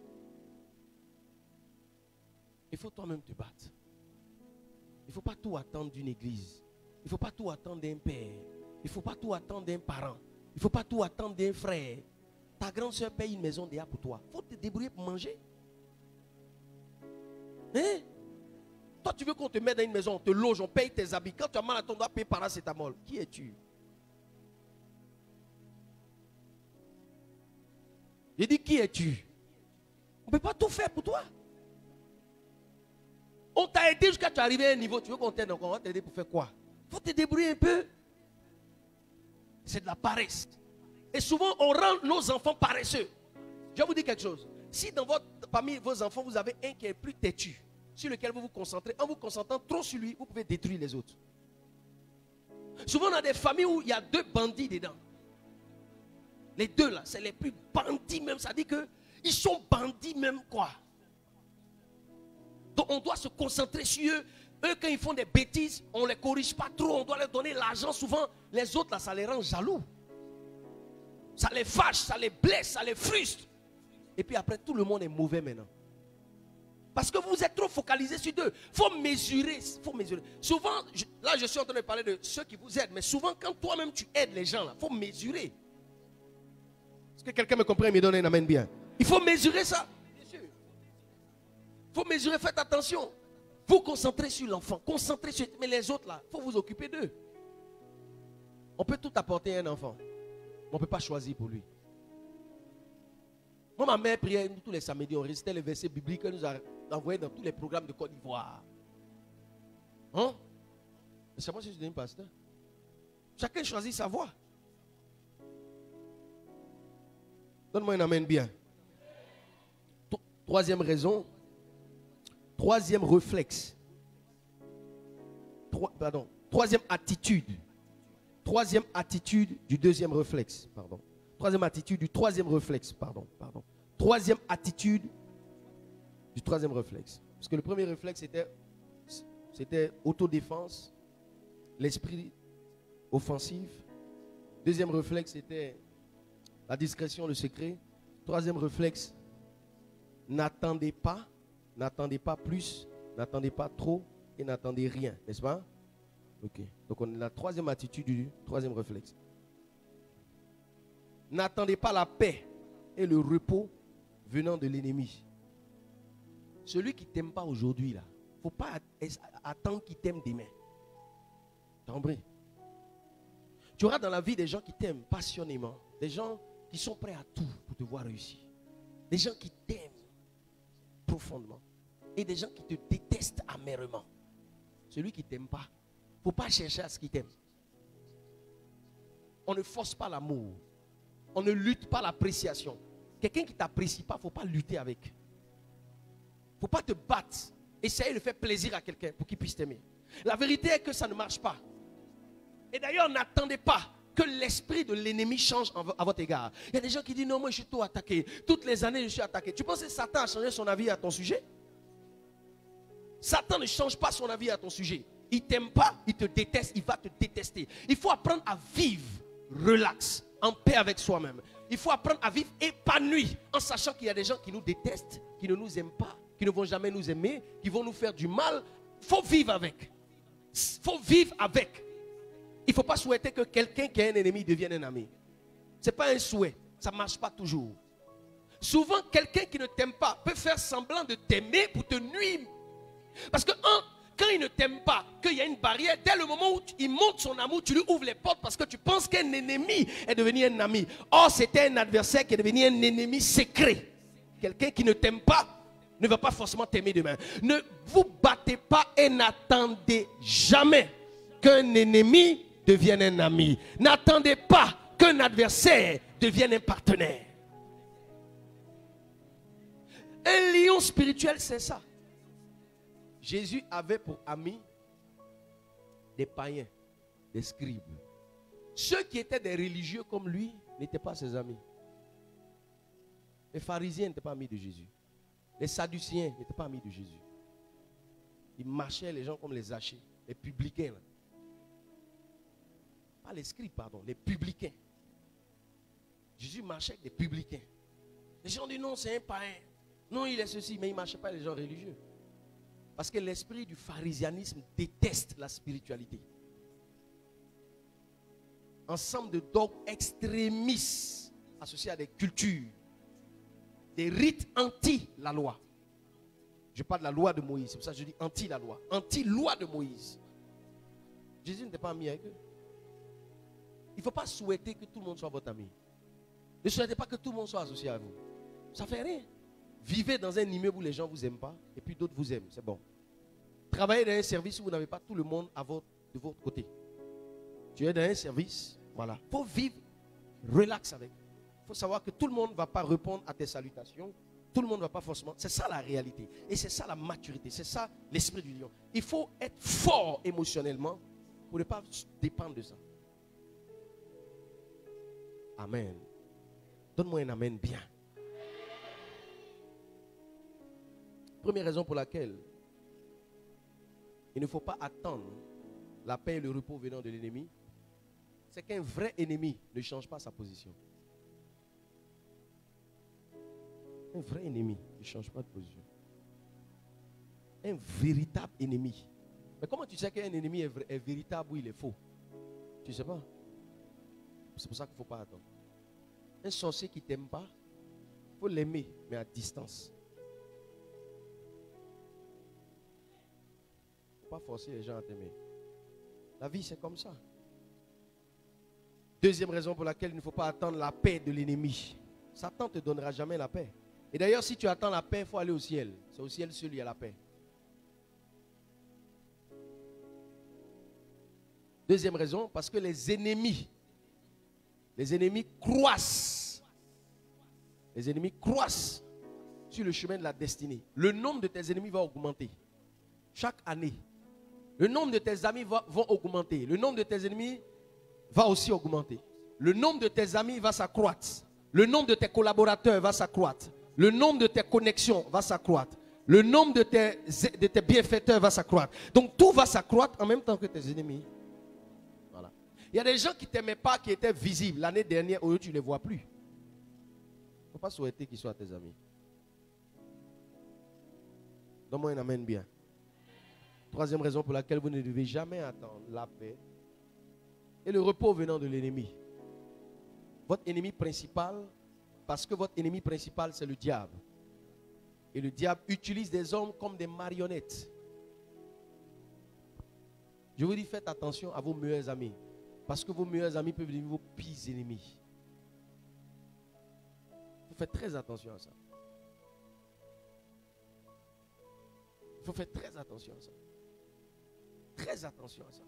Il faut toi-même te battre. Il ne faut pas tout attendre d'une église. Il ne faut pas tout attendre d'un père. Il ne faut pas tout attendre d'un parent. Il ne faut pas tout attendre d'un frère. Ta grande soeur paye une maison déjà pour toi. Il faut te débrouiller pour manger. Hein? Toi, tu veux qu'on te mette dans une maison, on te loge, on paye tes habits. Quand tu as mal à ton doigt, paye paracétamol. Qui es-tu? J'ai dit, qui es-tu? On ne peut pas tout faire pour toi. On t'a aidé jusqu'à tu arriver à un niveau. Tu veux qu'on t'aide encore? On va t'aider pour faire quoi? Il faut te débrouiller un peu. C'est de la paresse. Et souvent, on rend nos enfants paresseux. Je vais vous dire quelque chose. Si parmi vos enfants, vous avez un qui est plus têtu, sur lequel vous vous concentrez, en vous concentrant trop sur lui, vous pouvez détruire les autres. Souvent, on a des familles où il y a 2 bandits dedans. Les 2 là, c'est les plus bandits même. Ça dit qu'ils sont bandits même quoi. Donc on doit se concentrer sur eux. Eux, quand ils font des bêtises, on ne les corrige pas trop. On doit leur donner l'argent. Souvent, les autres là, ça les rend jaloux. Ça les fâche, ça les blesse, ça les frustre. Et puis après, tout le monde est mauvais maintenant. Parce que vous êtes trop focalisé sur eux. Il faut mesurer. Souvent, là je suis en train de parler de ceux qui vous aident. Mais souvent, quand toi-même tu aides les gens, il faut mesurer. Est-ce que quelqu'un me comprend et me donne un amen bien? Il faut mesurer ça. Bien sûr. Il faut mesurer, faites attention. Vous concentrez sur l'enfant. Concentrez sur... Mais les autres là, il faut vous occuper d'eux. On peut tout apporter à un enfant. Mais on ne peut pas choisir pour lui. Moi, ma mère priait tous les samedis. On récitait les versets bibliques qu'elle nous a envoyés dans tous les programmes de Côte d'Ivoire. Hein? C'est moi si je suis un pasteur. Chacun choisit sa voie. Donne-moi un amen bien. Troisième raison. Troisième réflexe. Troisième attitude. Troisième attitude du deuxième réflexe. Troisième attitude du troisième réflexe. troisième attitude du troisième réflexe. Parce que le premier réflexe, c'était autodéfense, l'esprit offensif. Deuxième réflexe, c'était la discrétion, le secret. Troisième réflexe, n'attendez pas plus, n'attendez pas trop et n'attendez rien, n'est-ce pas? Ok. Donc on a la troisième attitude du troisième réflexe. N'attendez pas la paix et le repos venant de l'ennemi. Celui qui ne t'aime pas aujourd'hui, là, il ne faut pas attendre qu'il t'aime demain. T'as compris? Tu auras dans la vie des gens qui t'aiment passionnément, des gens qui sont prêts à tout pour te voir réussir, des gens qui t'aiment profondément et des gens qui te détestent amèrement. Celui qui ne t'aime pas, il ne faut pas chercher à ce qu'il t'aime. On ne force pas l'amour. On ne lutte pas l'appréciation. Quelqu'un qui ne t'apprécie pas, il ne faut pas lutter avec. Il ne faut pas te battre. Essayer de faire plaisir à quelqu'un pour qu'il puisse t'aimer. La vérité est que ça ne marche pas. Et d'ailleurs, n'attendez pas que l'esprit de l'ennemi change à votre égard. Il y a des gens qui disent, non, moi je suis tout attaqué. Toutes les années, je suis attaqué. Tu penses que Satan a changé son avis à ton sujet? Satan ne change pas son avis à ton sujet. Il ne t'aime pas, il te déteste, il va te détester. Il faut apprendre à vivre relax, en paix avec soi-même. Il faut apprendre à vivre épanoui, en sachant qu'il y a des gens qui nous détestent, qui ne nous aiment pas, qui ne vont jamais nous aimer, qui vont nous faire du mal. Il faut vivre avec. Il faut vivre avec. Il ne faut pas souhaiter que quelqu'un qui est un ennemi devienne un ami. Ce n'est pas un souhait. Ça ne marche pas toujours. Souvent, quelqu'un qui ne t'aime pas peut faire semblant de t'aimer pour te nuire. Parce que quand il ne t'aime pas, qu'il y a une barrière, dès le moment où il montre son amour, tu lui ouvres les portes parce que tu penses qu'un ennemi est devenu un ami. Or, c'était un adversaire qui est devenu un ennemi secret. Quelqu'un qui ne t'aime pas ne va pas forcément t'aimer demain. Ne vous battez pas et n'attendez jamais qu'un ennemi devienne un ami. N'attendez pas qu'un adversaire devienne un partenaire. Un lion spirituel, c'est ça. Jésus avait pour amis des païens, des scribes. Ceux qui étaient des religieux comme lui n'étaient pas ses amis. Les pharisiens n'étaient pas amis de Jésus. Les sadduciens n'étaient pas amis de Jésus. Ils marchaient les gens comme les Zachée, les publicains. Là. Pas les scribes, pardon, les publicains. Jésus marchait avec des publicains. Les gens disent non, c'est un païen. Non, il est ceci, mais il ne marchait pas avec les gens religieux. Parce que l'esprit du pharisianisme déteste la spiritualité. Ensemble de dogmes extrémistes associés à des cultures, des rites anti la loi. Je parle de la loi de Moïse, c'est pour ça que je dis anti la loi, anti-loi de Moïse. Jésus n'était pas ami avec eux. Il ne faut pas souhaiter que tout le monde soit votre ami. Ne souhaitez pas que tout le monde soit associé à vous. Ça ne fait rien. Vivez dans un immeuble où les gens ne vous aiment pas et puis d'autres vous aiment, c'est bon. Travaillez dans un service où vous n'avez pas tout le monde de votre côté. Tu es dans un service, voilà. Il faut vivre relax avec. Il faut savoir que tout le monde ne va pas répondre à tes salutations. Tout le monde ne va pas forcément. C'est ça la réalité. Et c'est ça la maturité. C'est ça l'esprit du lion. Il faut être fort émotionnellement pour ne pas dépendre de ça. Amen. Donne-moi un amen bien. Première raison pour laquelle il ne faut pas attendre la paix et le repos venant de l'ennemi, c'est qu'un vrai ennemi ne change pas sa position. Un vrai ennemi ne change pas de position. Un véritable ennemi. Mais comment tu sais qu'un ennemi est véritable ou il est faux? Tu ne sais pas. C'est pour ça qu'il ne faut pas attendre. Un sorcier qui ne t'aime pas, il faut l'aimer, mais à distance. Il ne faut pas forcer les gens à t'aimer. La vie, c'est comme ça. Deuxième raison pour laquelle il ne faut pas attendre la paix de l'ennemi. Satan ne te donnera jamais la paix. Et d'ailleurs, si tu attends la paix, il faut aller au ciel. C'est au ciel seul il y a la paix. Deuxième raison, parce que les ennemis croissent. Les ennemis croissent sur le chemin de la destinée. Le nombre de tes ennemis va augmenter. Chaque année. Le nombre de tes amis vont augmenter. Le nombre de tes ennemis va aussi augmenter. Le nombre de tes amis va s'accroître. Le nombre de tes collaborateurs va s'accroître. Le nombre de tes connexions va s'accroître. Le nombre de tes bienfaiteurs va s'accroître. Donc tout va s'accroître en même temps que tes ennemis. Voilà. Il y a des gens qui ne t'aimaient pas, qui étaient visibles l'année dernière, aujourd'hui tu ne les vois plus. Il ne faut pas souhaiter qu'ils soient tes amis. Donne-moi un amen bien. Troisième raison pour laquelle vous ne devez jamais attendre la paix et le repos venant de l'ennemi. Votre ennemi principal, parce que votre ennemi principal c'est le diable. Et le diable utilise des hommes comme des marionnettes. Je vous dis, faites attention à vos meilleurs amis. Parce que vos meilleurs amis peuvent devenir vos pires ennemis. Il faut faire très attention à ça. Il faut faire très attention à ça. Très attention à ça.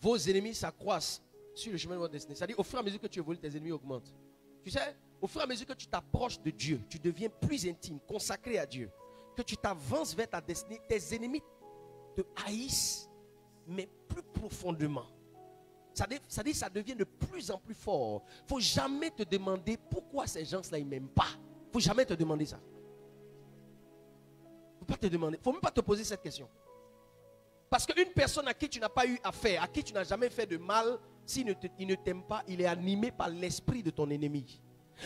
Vos ennemis s'accroissent sur le chemin de votre destinée. C'est-à-dire, au fur et à mesure que tu évolues, tes ennemis augmentent. Tu sais, au fur et à mesure que tu t'approches de Dieu, tu deviens plus intime, consacré à Dieu, que tu t'avances vers ta destinée, tes ennemis te haïssent, mais plus profondément. C'est-à-dire, ça devient de plus en plus fort. Il ne faut jamais te demander pourquoi ces gens-là, ils ne m'aiment pas. Il ne faut jamais te demander ça. Il ne faut pas te demander. Il ne faut même pas te poser cette question. Parce qu'une personne à qui tu n'as pas eu affaire, à qui tu n'as jamais fait de mal, s'il ne t'aime pas, il est animé par l'esprit de ton ennemi.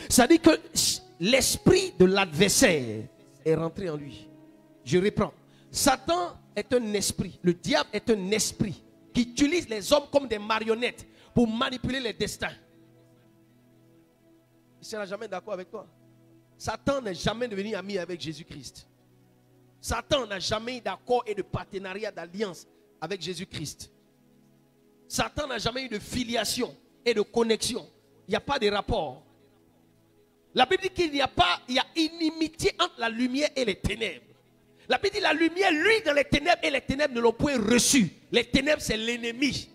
C'est-à-dire que l'esprit de l'adversaire est rentré en lui. Je reprends. Satan est un esprit. Le diable est un esprit qui utilise les hommes comme des marionnettes pour manipuler les destins. Il ne sera jamais d'accord avec toi. Satan n'est jamais devenu ami avec Jésus-Christ. Satan n'a jamais eu d'accord et de partenariat, d'alliance avec Jésus-Christ. Satan n'a jamais eu de filiation et de connexion. Il n'y a pas de rapport. La Bible dit qu'il y a inimitié entre la lumière et les ténèbres. La Bible dit la lumière, lui, dans les ténèbres, et les ténèbres ne l'ont point reçu. Les ténèbres, c'est l'ennemi.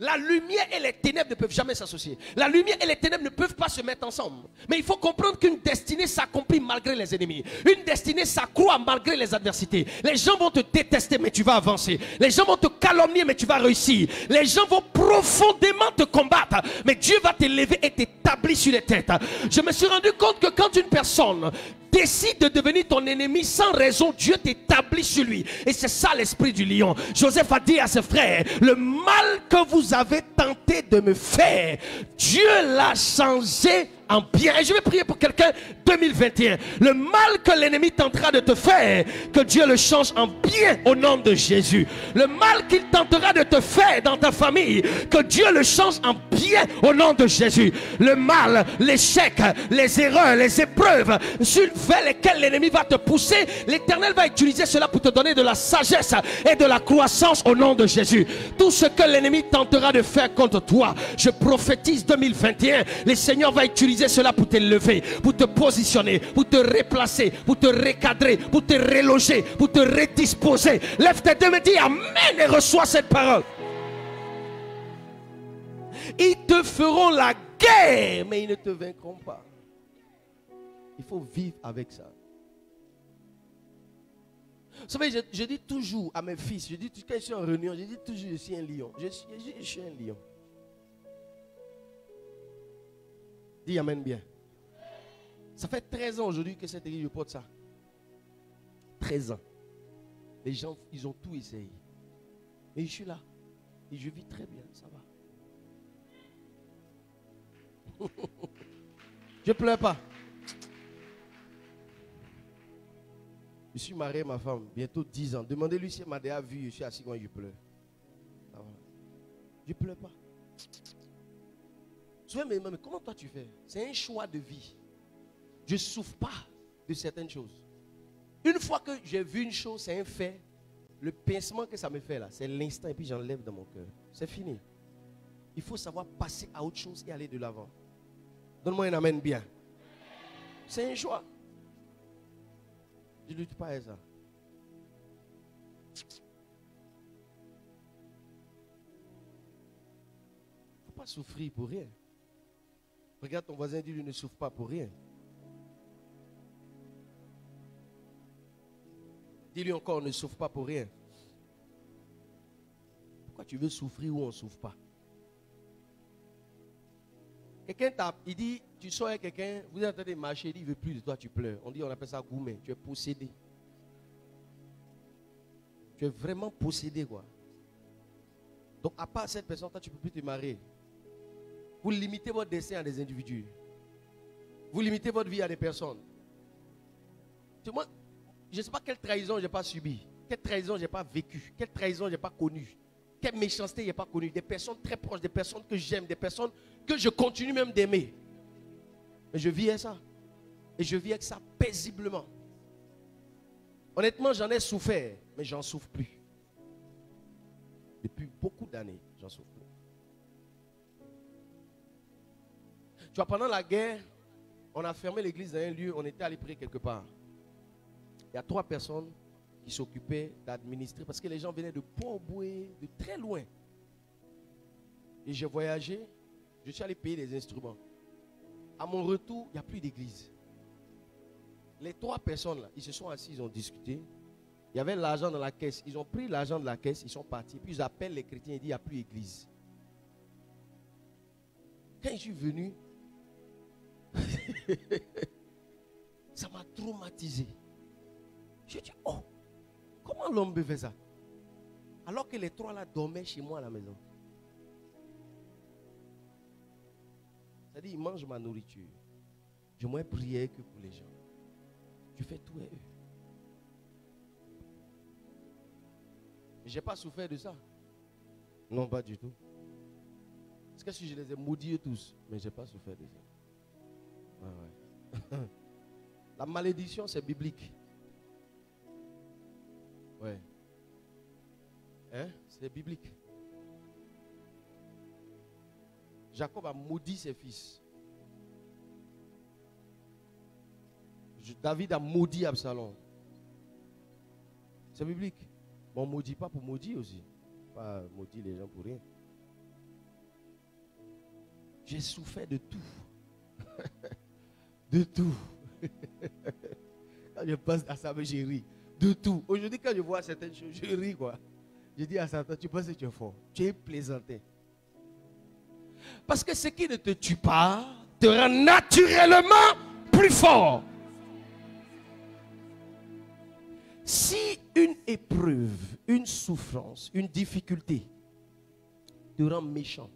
La lumière et les ténèbres ne peuvent jamais s'associer. La lumière et les ténèbres ne peuvent pas se mettre ensemble. Mais il faut comprendre qu'une destinée s'accomplit malgré les ennemis. Une destinée s'accroît malgré les adversités. Les gens vont te détester, mais tu vas avancer. Les gens vont te calomnier, mais tu vas réussir. Les gens vont profondément te combattre, mais Dieu va t'élever et t'établir sur les têtes. Je me suis rendu compte que quand une personne décide de devenir ton ennemi sans raison, Dieu t'établit sur lui. Et c'est ça l'esprit du lion. Joseph a dit à ses frères, le mal que vous avez tenté de me faire, Dieu l'a changé en bien. Et je vais prier pour quelqu'un 2021. Le mal que l'ennemi tentera de te faire, que Dieu le change en bien au nom de Jésus. Le mal qu'il tentera de te faire dans ta famille, que Dieu le change en bien au nom de Jésus. Le mal, l'échec, les erreurs, les épreuves vers lesquelles l'ennemi va te pousser, l'Éternel va utiliser cela pour te donner de la sagesse et de la croissance au nom de Jésus. Tout ce que l'ennemi tentera de faire contre toi, je prophétise 2021, le Seigneur va utiliser cela pour t'élever, pour te positionner, pour te replacer, pour te recadrer, pour te reloger, pour te redisposer. Lève tes deux et dis amen et reçois cette parole. Ils te feront la guerre, mais ils ne te vaincront pas. Il faut vivre avec ça. Vous savez, je dis toujours à mes fils, je dis quand je suis en réunion, je dis toujours je suis un lion. Je suis un lion. Dis amen bien. Ça fait 13 ans aujourd'hui que cette église porte ça. 13 ans. Les gens, ils ont tout essayé. Mais je suis là. Et je vis très bien, ça va. Je ne pleure pas. Je suis marié à ma femme, bientôt 10 ans. Demandez-lui si elle m'a déjà vu, je suis assis quand je pleure. Je ne pleure pas. Mais comment toi tu fais? C'est un choix de vie. Je ne souffre pas de certaines choses. Une fois que j'ai vu une chose, c'est un fait. Le pincement que ça me fait là, c'est l'instant et puis j'enlève dans mon cœur. C'est fini. Il faut savoir passer à autre chose et aller de l'avant. Donne-moi un amen bien. C'est un choix. Je ne lutte pas à ça. Il ne faut pas souffrir pour rien. Regarde ton voisin, dis-lui ne souffre pas pour rien. Dis-lui encore ne souffre pas pour rien. Pourquoi tu veux souffrir où on ne souffre pas? Quelqu'un tape, il dit, tu sors avec quelqu'un, vous êtes en train de marcher, il dit, il ne veut plus de toi, tu pleures. On appelle ça gourmet, tu es possédé. Tu es vraiment possédé, quoi. Donc, à part cette personne, toi, tu ne peux plus te marier. Vous limitez votre destin à des individus. Vous limitez votre vie à des personnes. Moi, je ne sais pas quelle trahison je n'ai pas subie. Quelle trahison je n'ai pas vécue. Quelle trahison je n'ai pas connue. Quelle méchanceté je n'ai pas connue. Des personnes très proches, des personnes que j'aime, des personnes que je continue même d'aimer. Mais je vis avec ça. Et je vis avec ça paisiblement. Honnêtement, j'en ai souffert, mais j'en souffre plus. Depuis beaucoup d'années, j'en souffre plus. Tu vois, pendant la guerre, on a fermé l'église dans un lieu, on était allé prier quelque part. Il y a 3 personnes qui s'occupaient d'administrer parce que les gens venaient de Port-au-Boué, de très loin. Et j'ai voyagé, je suis allé payer les instruments. À mon retour, il n'y a plus d'église. Les 3 personnes là, ils se sont assis, ils ont discuté. Il y avait l'argent dans la caisse. Ils ont pris l'argent de la caisse, ils sont partis. Puis ils appellent les chrétiens et disent il n'y a plus d'église. Quand je suis venu, ça m'a traumatisé. Je dis, oh, comment l'homme peut faire ça? Alors que les 3 là dormaient chez moi à la maison. C'est-à-dire, ils mangent ma nourriture. Je moins prier que pour les gens. Je fais tout avec eux. Je n'ai pas souffert de ça. Non, pas du tout. Parce que si je les ai maudits tous, mais je n'ai pas souffert de ça. Ah ouais. La malédiction, c'est biblique. Ouais. Hein? C'est biblique. Jacob a maudit ses fils. David a maudit Absalom. C'est biblique. Mais on ne maudit pas pour maudire aussi. Pas maudire les gens pour rien. J'ai souffert de tout. De tout. Quand je pense à ça, je ris. De tout. Aujourd'hui, quand je vois certaines choses, je ris, quoi. Je dis à Satan, tu penses que tu es fort. Tu es plaisantin. Parce que ce qui ne te tue pas te rend naturellement plus fort. Si une épreuve, une souffrance, une difficulté te rend méchant,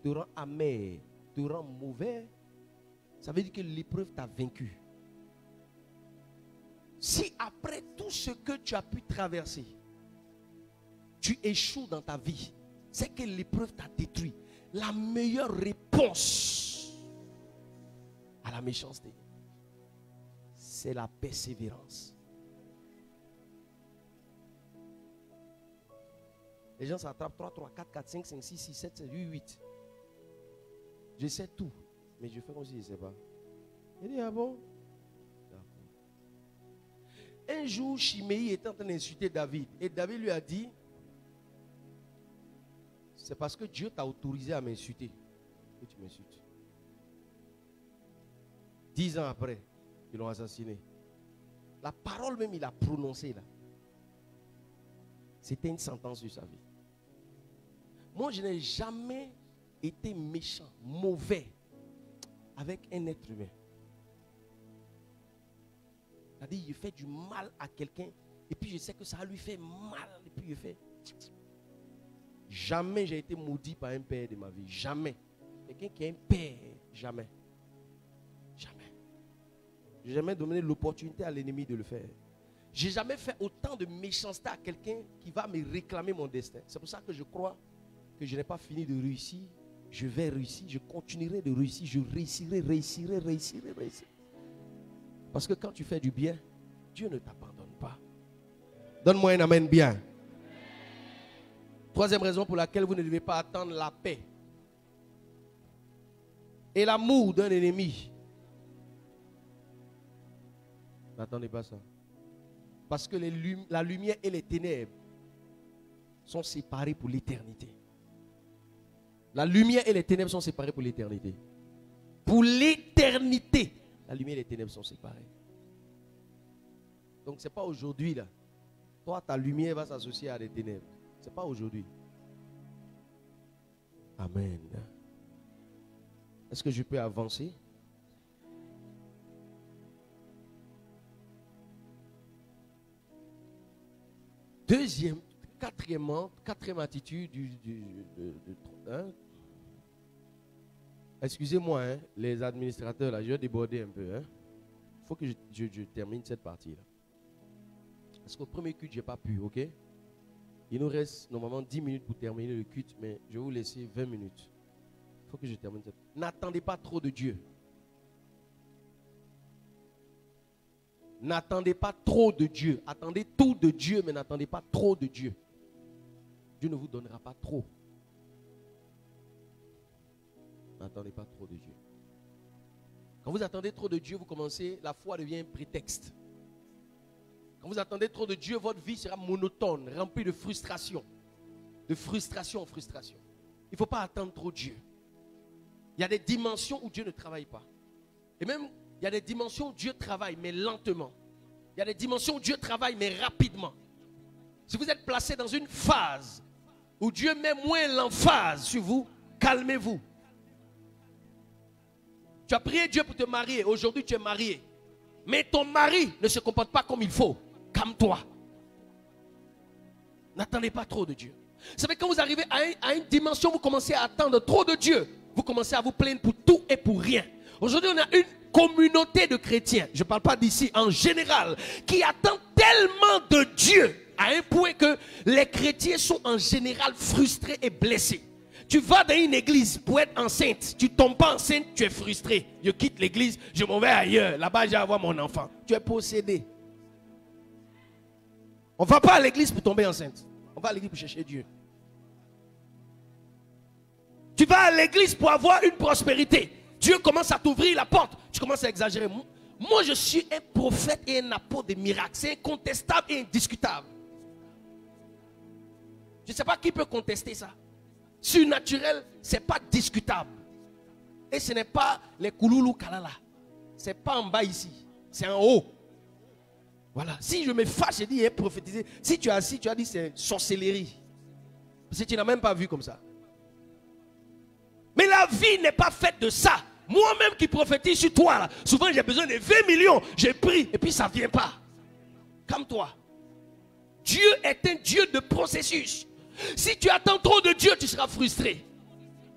te rend amer, te rend mauvais, ça veut dire que l'épreuve t'a vaincu. Si après tout ce que tu as pu traverser, tu échoues dans ta vie, c'est que l'épreuve t'a détruit. La meilleure réponse à la méchanceté, c'est la persévérance. Les gens s'attrapent 3, 3, 4, 4, 5, 5, 6, 6, 7, 7, 8, 8. Je sais tout, mais je fais comme si je ne sais pas. Il dit, ah bon? Un jour, Chiméi était en train d'insulter David. Et David lui a dit, c'est parce que Dieu t'a autorisé à m'insulter que tu m'insultes. 10 ans après, ils l'ont assassiné. La parole même, il a prononcée là. C'était une sentence sur sa vie. Moi, je n'ai jamais été méchant, mauvais avec un être humain. C'est-à-dire, il fait du mal à quelqu'un et puis je sais que ça lui fait mal et puis je fais. Jamais j'ai été maudit par un père de ma vie. Jamais. Quelqu'un qui est un père, jamais. Jamais. Je n'ai jamais donné l'opportunité à l'ennemi de le faire. Je n'ai jamais fait autant de méchanceté à quelqu'un qui va me réclamer mon destin. C'est pour ça que je crois que je n'ai pas fini de réussir. Je vais réussir, je continuerai de réussir. Je réussirai. Parce que quand tu fais du bien, Dieu ne t'abandonne pas. Donne-moi un amen bien. Troisième raison pour laquelle vous ne devez pas attendre la paix et l'amour d'un ennemi. N'attendez pas ça. Parce que la lumière et les ténèbres sont séparées pour l'éternité. La lumière et les ténèbres sont séparées pour l'éternité. Pour l'éternité, la lumière et les ténèbres sont séparées. Donc ce n'est pas aujourd'hui là. Toi, ta lumière va s'associer à des ténèbres. Ce n'est pas aujourd'hui. Amen. Est-ce que je peux avancer? Quatrième attitude hein? Excusez-moi, hein, les administrateurs, là, je vais déborder un peu. Hein. Il faut que je termine cette partie-là. Parce qu'au premier culte, je n'ai pas pu, ok? Il nous reste normalement 10 minutes pour terminer le culte, mais je vais vous laisser 20 minutes. Il faut que je termine cette. N'attendez pas trop de Dieu. N'attendez pas trop de Dieu. Attendez tout de Dieu, mais n'attendez pas trop de Dieu. Dieu ne vous donnera pas trop. N'attendez pas trop de Dieu. Quand vous attendez trop de Dieu, vous commencez, la foi devient un prétexte. Quand vous attendez trop de Dieu, votre vie sera monotone, remplie de frustration. De frustration en frustration. Il ne faut pas attendre trop Dieu. Il y a des dimensions où Dieu ne travaille pas. Et même, il y a des dimensions où Dieu travaille, mais lentement. Il y a des dimensions où Dieu travaille, mais rapidement. Si vous êtes placé dans une phase où Dieu met moins l'emphase sur vous, calmez-vous. Tu as prié Dieu pour te marier. Aujourd'hui, tu es marié. Mais ton mari ne se comporte pas comme il faut. Calme-toi. N'attendez pas trop de Dieu. Vous savez, quand vous arrivez à une dimension, vous commencez à attendre trop de Dieu. Vous commencez à vous plaindre pour tout et pour rien. Aujourd'hui, on a une communauté de chrétiens, je ne parle pas d'ici, en général, qui attend tellement de Dieu à un point que les chrétiens sont en général frustrés et blessés. Tu vas dans une église pour être enceinte, tu ne tombes pas enceinte, tu es frustré. Je quitte l'église, je m'en vais ailleurs, là-bas je vais avoir mon enfant. Tu es possédé. On ne va pas à l'église pour tomber enceinte, on va à l'église pour chercher Dieu. Tu vas à l'église pour avoir une prospérité. Dieu commence à t'ouvrir la porte. Tu commences à exagérer. Moi, je suis un prophète et un apôtre des miracles. C'est incontestable et indiscutable. Je ne sais pas qui peut contester ça. Surnaturel, ce n'est pas discutable. Et ce n'est pas les kouloulou kalala. Ce n'est pas en bas ici. C'est en haut. Voilà. Si je me fâche, je dis, prophétiser. Si tu es assis, tu as dit c'est sorcellerie. Parce que tu n'as même pas vu comme ça. Mais la vie n'est pas faite de ça. Moi-même qui prophétise sur toi, là, souvent j'ai besoin de 20 millions. J'ai pris et puis ça ne vient pas. Calme-toi. Dieu est un Dieu de processus. Si tu attends trop de Dieu, tu seras frustré.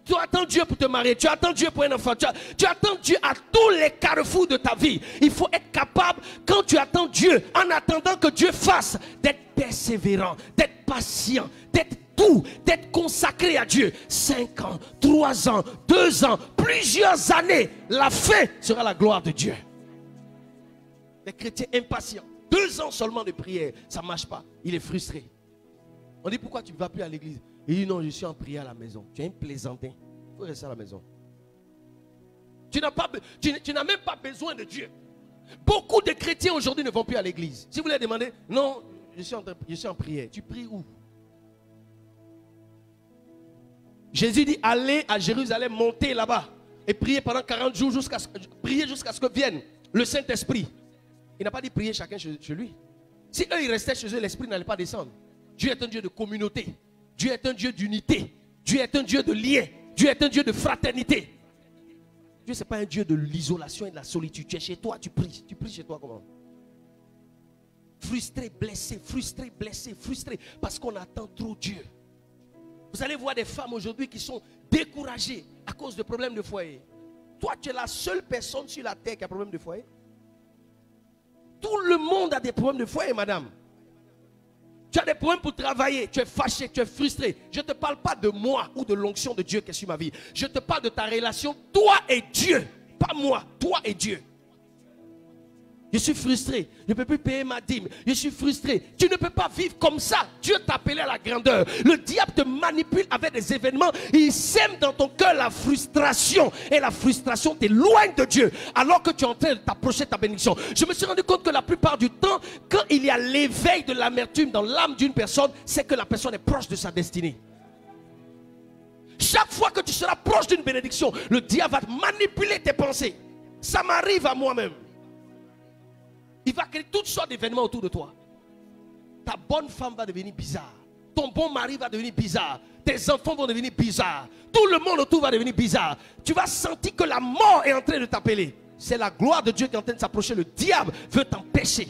Tu attends Dieu pour te marier. Tu attends Dieu pour un enfant. Tu attends Dieu à tous les carrefours de ta vie. Il faut être capable, quand tu attends Dieu, en attendant que Dieu fasse, d'être persévérant, d'être patient, d'être consacré à Dieu. 5 ans, 3 ans, 2 ans, plusieurs années. La fin sera la gloire de Dieu. Les chrétiens impatients. 2 ans seulement de prière, ça ne marche pas. Il est frustré. On dit pourquoi tu ne vas plus à l'église? Il dit non, je suis en prière à la maison. Tu es un plaisantin. Il faut rester à la maison. Tu n'as même pas besoin de Dieu. Beaucoup de chrétiens aujourd'hui ne vont plus à l'église. Si vous les demandez, non, je suis en prière. Tu pries où? Jésus dit, allez à Jérusalem, montez là-bas et priez pendant 40 jours jusqu'à ce que vienne le Saint-Esprit. Il n'a pas dit prier chacun chez lui. Si eux, ils restaient chez eux, l'Esprit n'allait pas descendre. Dieu est un Dieu de communauté. Dieu est un Dieu d'unité. Dieu est un Dieu de lien. Dieu est un Dieu de fraternité. Dieu, ce n'est pas un Dieu de l'isolation et de la solitude. Tu es chez toi, tu pries. Tu pries chez toi comment? Frustré, blessé, frustré, blessé, frustré. Parce qu'on attend trop Dieu. Vous allez voir des femmes aujourd'hui qui sont découragées à cause de problèmes de foyer. Toi, tu es la seule personne sur la terre qui a problème de foyer. Tout le monde a des problèmes de foyer, madame. Tu as des problèmes pour travailler, tu es fâché, tu es frustré. Je ne te parle pas de moi ou de l'onction de Dieu qui est sur ma vie. Je te parle de ta relation, toi et Dieu. Pas moi, toi et Dieu. Je suis frustré, je ne peux plus payer ma dîme. Je suis frustré. Tu ne peux pas vivre comme ça. Dieu t'a appelé à la grandeur. Le diable te manipule avec des événements. Il sème dans ton cœur la frustration. Et la frustration t'éloigne de Dieu. Alors que tu es en train de t'approcher de ta bénédiction. Je me suis rendu compte que la plupart du temps, quand il y a l'éveil de l'amertume dans l'âme d'une personne, c'est que la personne est proche de sa destinée. Chaque fois que tu seras proche d'une bénédiction, le diable va manipuler tes pensées. Ça m'arrive à moi-même. Il va créer toutes sortes d'événements autour de toi. Ta bonne femme va devenir bizarre. Ton bon mari va devenir bizarre. tes enfants vont devenir bizarres. Tout le monde autour va devenir bizarre. Tu vas sentir que la mort est en train de t'appeler. C'est la gloire de Dieu qui est en train de s'approcher. Le diable veut t'empêcher.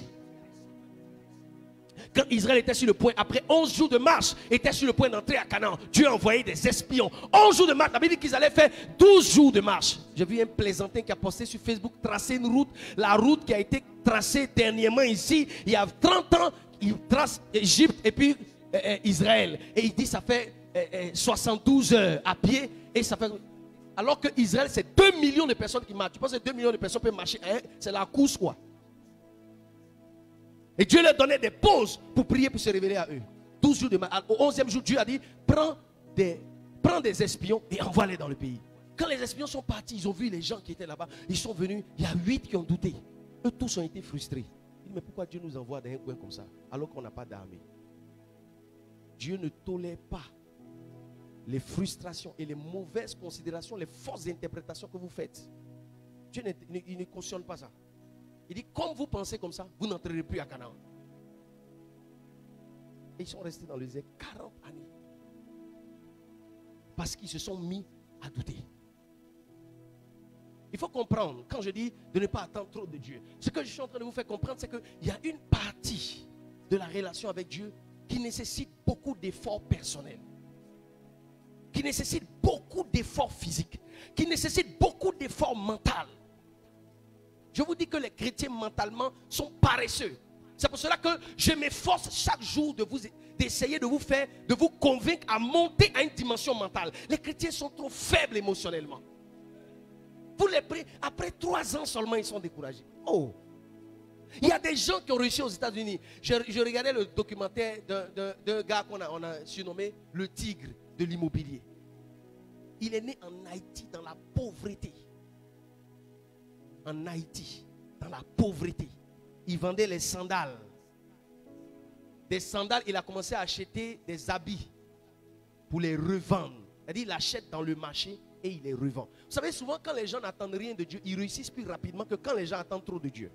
Quand Israël était sur le point, après 11 jours de marche, était sur le point d'entrer à Canaan, Dieu a envoyé des espions. 11 jours de marche, la Bible dit qu'ils allaient faire 12 jours de marche. J'ai vu un plaisantin qui a posté sur Facebook, tracer une route, la route qui a été tracée dernièrement ici, il y a 30 ans, il trace Égypte et puis Israël. Et il dit ça fait 72 heures à pied, et ça fait... Alors que Israël, c'est 2 millions de personnes qui marchent. Tu penses que 2 millions de personnes peuvent marcher, hein? C'est la course quoi. Et Dieu leur donnait des pauses pour prier, pour se révéler à eux. 12 jours de marche. Au 11e jour, Dieu a dit, prends des espions et envoie-les dans le pays. Quand les espions sont partis, ils ont vu les gens qui étaient là-bas. Ils sont venus, il y a 8 qui ont douté. Eux tous ont été frustrés. Ils disent, mais pourquoi Dieu nous envoie dans un coin comme ça, alors qu'on n'a pas d'armée? Dieu ne tolère pas les frustrations et les mauvaises considérations, les fausses interprétations que vous faites. Dieu ne cautionne pas ça. Il dit, comme vous pensez comme ça, vous n'entrerez plus à Canaan. Et ils sont restés dans le désert 40 années. Parce qu'ils se sont mis à douter. Il faut comprendre, quand je dis de ne pas attendre trop de Dieu, ce que je suis en train de vous faire comprendre, c'est qu'il y a une partie de la relation avec Dieu qui nécessite beaucoup d'efforts personnels, qui nécessite beaucoup d'efforts physiques, qui nécessite beaucoup d'efforts mentaux. Je vous dis que les chrétiens mentalement sont paresseux. C'est pour cela que je m'efforce chaque jour d'essayer de vous faire, de vous convaincre à monter à une dimension mentale. Les chrétiens sont trop faibles émotionnellement. Vous les prenez, après 3 ans seulement, ils sont découragés. Oh! Il y a des gens qui ont réussi aux États-Unis. Je regardais le documentaire d'un gars qu'on a surnommé le tigre de l'immobilier. Il est né en Haïti dans la pauvreté. En Haïti, dans la pauvreté. Il vendait les sandales. Des sandales, il a commencé à acheter des habits pour les revendre. C'est-à-dire, il achète dans le marché et il les revend. Vous savez, souvent, quand les gens n'attendent rien de Dieu, ils réussissent plus rapidement que quand les gens attendent trop de Dieu.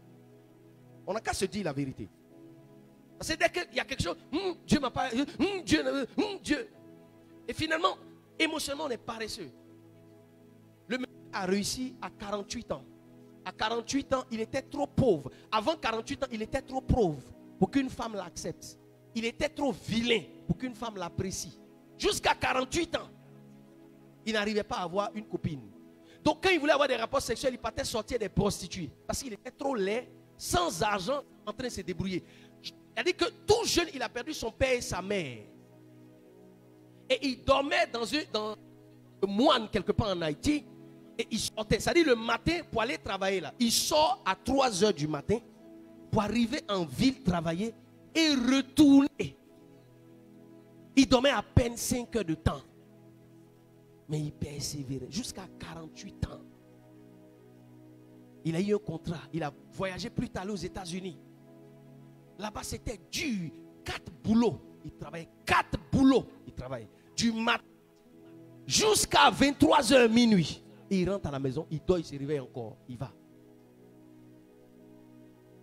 On n'a qu'à se dire la vérité. Parce que dès qu'il y a quelque chose, Dieu m'a pas... Dieu. Et finalement, émotionnellement, on est paresseux. Le mec a réussi à 48 ans. À 48 ans, il était trop pauvre. Avant 48 ans, il était trop pauvre pour qu'une femme l'accepte. Il était trop vilain pour qu'une femme l'apprécie. Jusqu'à 48 ans, il n'arrivait pas à avoir une copine. Donc quand il voulait avoir des rapports sexuels, il partait sortir des prostituées. Parce qu'il était trop laid, sans argent, en train de se débrouiller. C'est-à-dire que tout jeune, il a perdu son père et sa mère. Et il dormait dans un moine quelque part en Haïti. Et il sortait, c'est-à-dire le matin pour aller travailler là. Il sort à 3 heures du matin pour arriver en ville travailler et retourner. Il dormait à peine 5 heures de temps. Mais il persévérait jusqu'à 48 ans. Il a eu un contrat. Il a voyagé plus tard aux États-Unis. Là-bas, c'était dur. 4 boulots. Il travaillait. 4 boulots. Il travaillait. Du matin jusqu'à 23 heures minuit. Et il rentre à la maison. Il dort, il se réveille encore. Il va.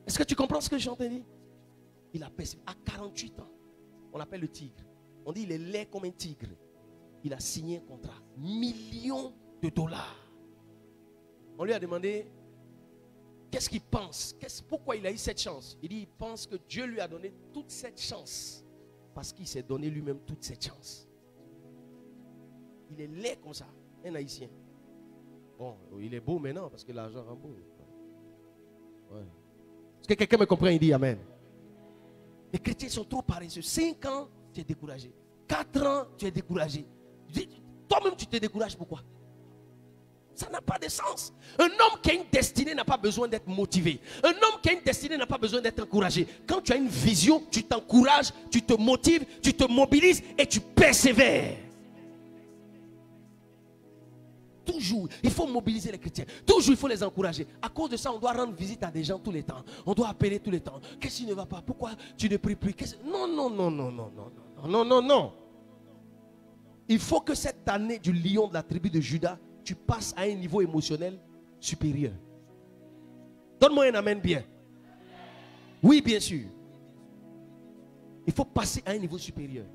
Est-ce que tu comprends ce que je suis en train de dire? Il a persévéré. À 48 ans. On l'appelle le tigre. On dit il est laid comme un tigre. Il a signé un contrat. Millions de dollars. On lui a demandé qu'est-ce qu'il pense, pourquoi il a eu cette chance. Il dit il pense que Dieu lui a donné toute cette chance parce qu'il s'est donné lui-même toute cette chance. Il est laid comme ça, un haïtien. Bon, il est beau maintenant parce que l'argent rend beau. Ouais. Est-ce que quelqu'un me comprend? Il dit amen. Les chrétiens sont trop paresseux. 5 ans, tu es découragé. 4 ans, tu es découragé. Toi-même, tu te décourages. Pourquoi? Ça n'a pas de sens. Un homme qui a une destinée n'a pas besoin d'être motivé. Un homme qui a une destinée n'a pas besoin d'être encouragé. Quand tu as une vision, tu t'encourages, tu te motives, tu te mobilises et tu persévères. Toujours, il faut mobiliser les chrétiens. Toujours, il faut les encourager. À cause de ça, on doit rendre visite à des gens tous les temps. On doit appeler tous les temps. Qu'est-ce qui ne va pas? Pourquoi tu ne pries plus? Non, non, non, non, non, non, non, non, non, non. Il faut que cette année du lion de la tribu de Juda, tu passes à un niveau émotionnel supérieur. Donne-moi un amen bien. Oui, bien sûr. Il faut passer à un niveau supérieur.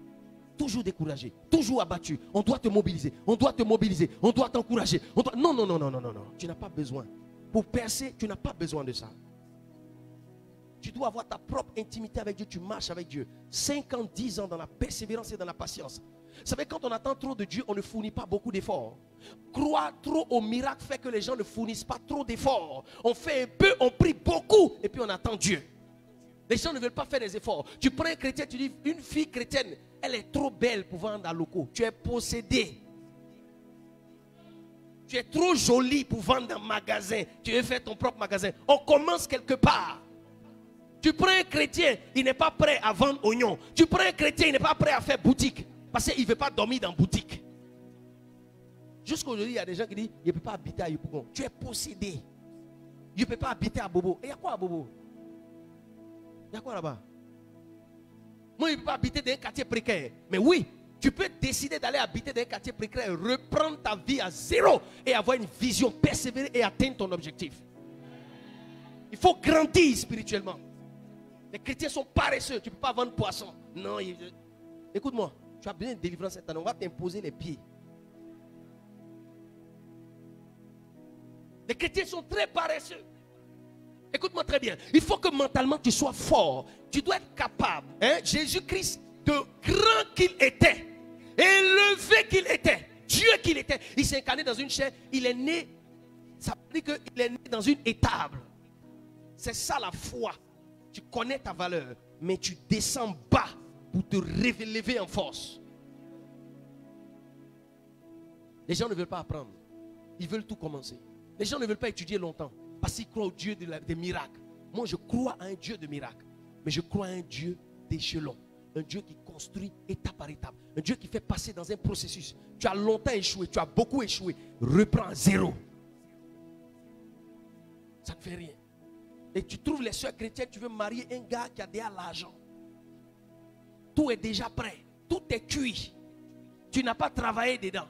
toujours découragé, toujours abattu. On doit te mobiliser, on doit te mobiliser, on doit t'encourager. Non, non, non, non, non, non, non. Tu n'as pas besoin. Pour percer, tu n'as pas besoin de ça. Tu dois avoir ta propre intimité avec Dieu. Tu marches avec Dieu. 5 ans, 10 ans dans la persévérance et dans la patience. Vous savez, quand on attend trop de Dieu, on ne fournit pas beaucoup d'efforts. Croire trop au miracle fait que les gens ne fournissent pas trop d'efforts. On fait un peu, on prie beaucoup et puis on attend Dieu. Les gens ne veulent pas faire des efforts. Tu prends un chrétien, tu dis, une fille chrétienne, elle est trop belle pour vendre à locaux. Tu es possédé. Tu es trop jolie pour vendre un magasin. Tu veux faire ton propre magasin. On commence quelque part. Tu prends un chrétien, il n'est pas prêt à vendre oignons. Tu prends un chrétien, il n'est pas prêt à faire boutique. Parce qu'il ne veut pas dormir dans boutique. Jusqu'aujourd'hui, il y a des gens qui disent, il ne peut pas habiter à Yopougon. Tu es possédé. Il ne peut pas habiter à Bobo. Et il y a quoi à Bobo? Il y a quoi là-bas? Moi, il ne peut pas habiter dans un quartier précaire. Mais oui, tu peux décider d'aller habiter dans un quartier précaire, reprendre ta vie à zéro et avoir une vision, persévérer et atteindre ton objectif. Il faut grandir spirituellement. Les chrétiens sont paresseux. Tu ne peux pas vendre poisson. Non, écoute-moi. Tu as besoin de délivrance cette année. On va t'imposer les pieds. Les chrétiens sont très paresseux. Écoute-moi très bien. Il faut que mentalement tu sois fort. Tu dois être capable. Jésus-Christ, de grand qu'il était, élevé qu'il était, Dieu qu'il était, il s'est incarné dans une chair. Il est né. Ça veut dire qu'il est né dans une étable. C'est ça la foi. Tu connais ta valeur, mais tu descends bas pour te révéler en force. Les gens ne veulent pas apprendre. Ils veulent tout commencer. Les gens ne veulent pas étudier longtemps parce qu'ils croient au Dieu des miracles. Moi, je crois à un Dieu de miracles, mais je crois à un Dieu d'échelon. Un Dieu qui construit étape par étape. Un Dieu qui fait passer dans un processus. Tu as longtemps échoué, tu as beaucoup échoué. Reprends à zéro. Ça ne fait rien. Et tu trouves les soeurs chrétiennes, tu veux marier un gars qui a déjà l'argent. Tout est déjà prêt. Tout est cuit. Tu n'as pas travaillé dedans.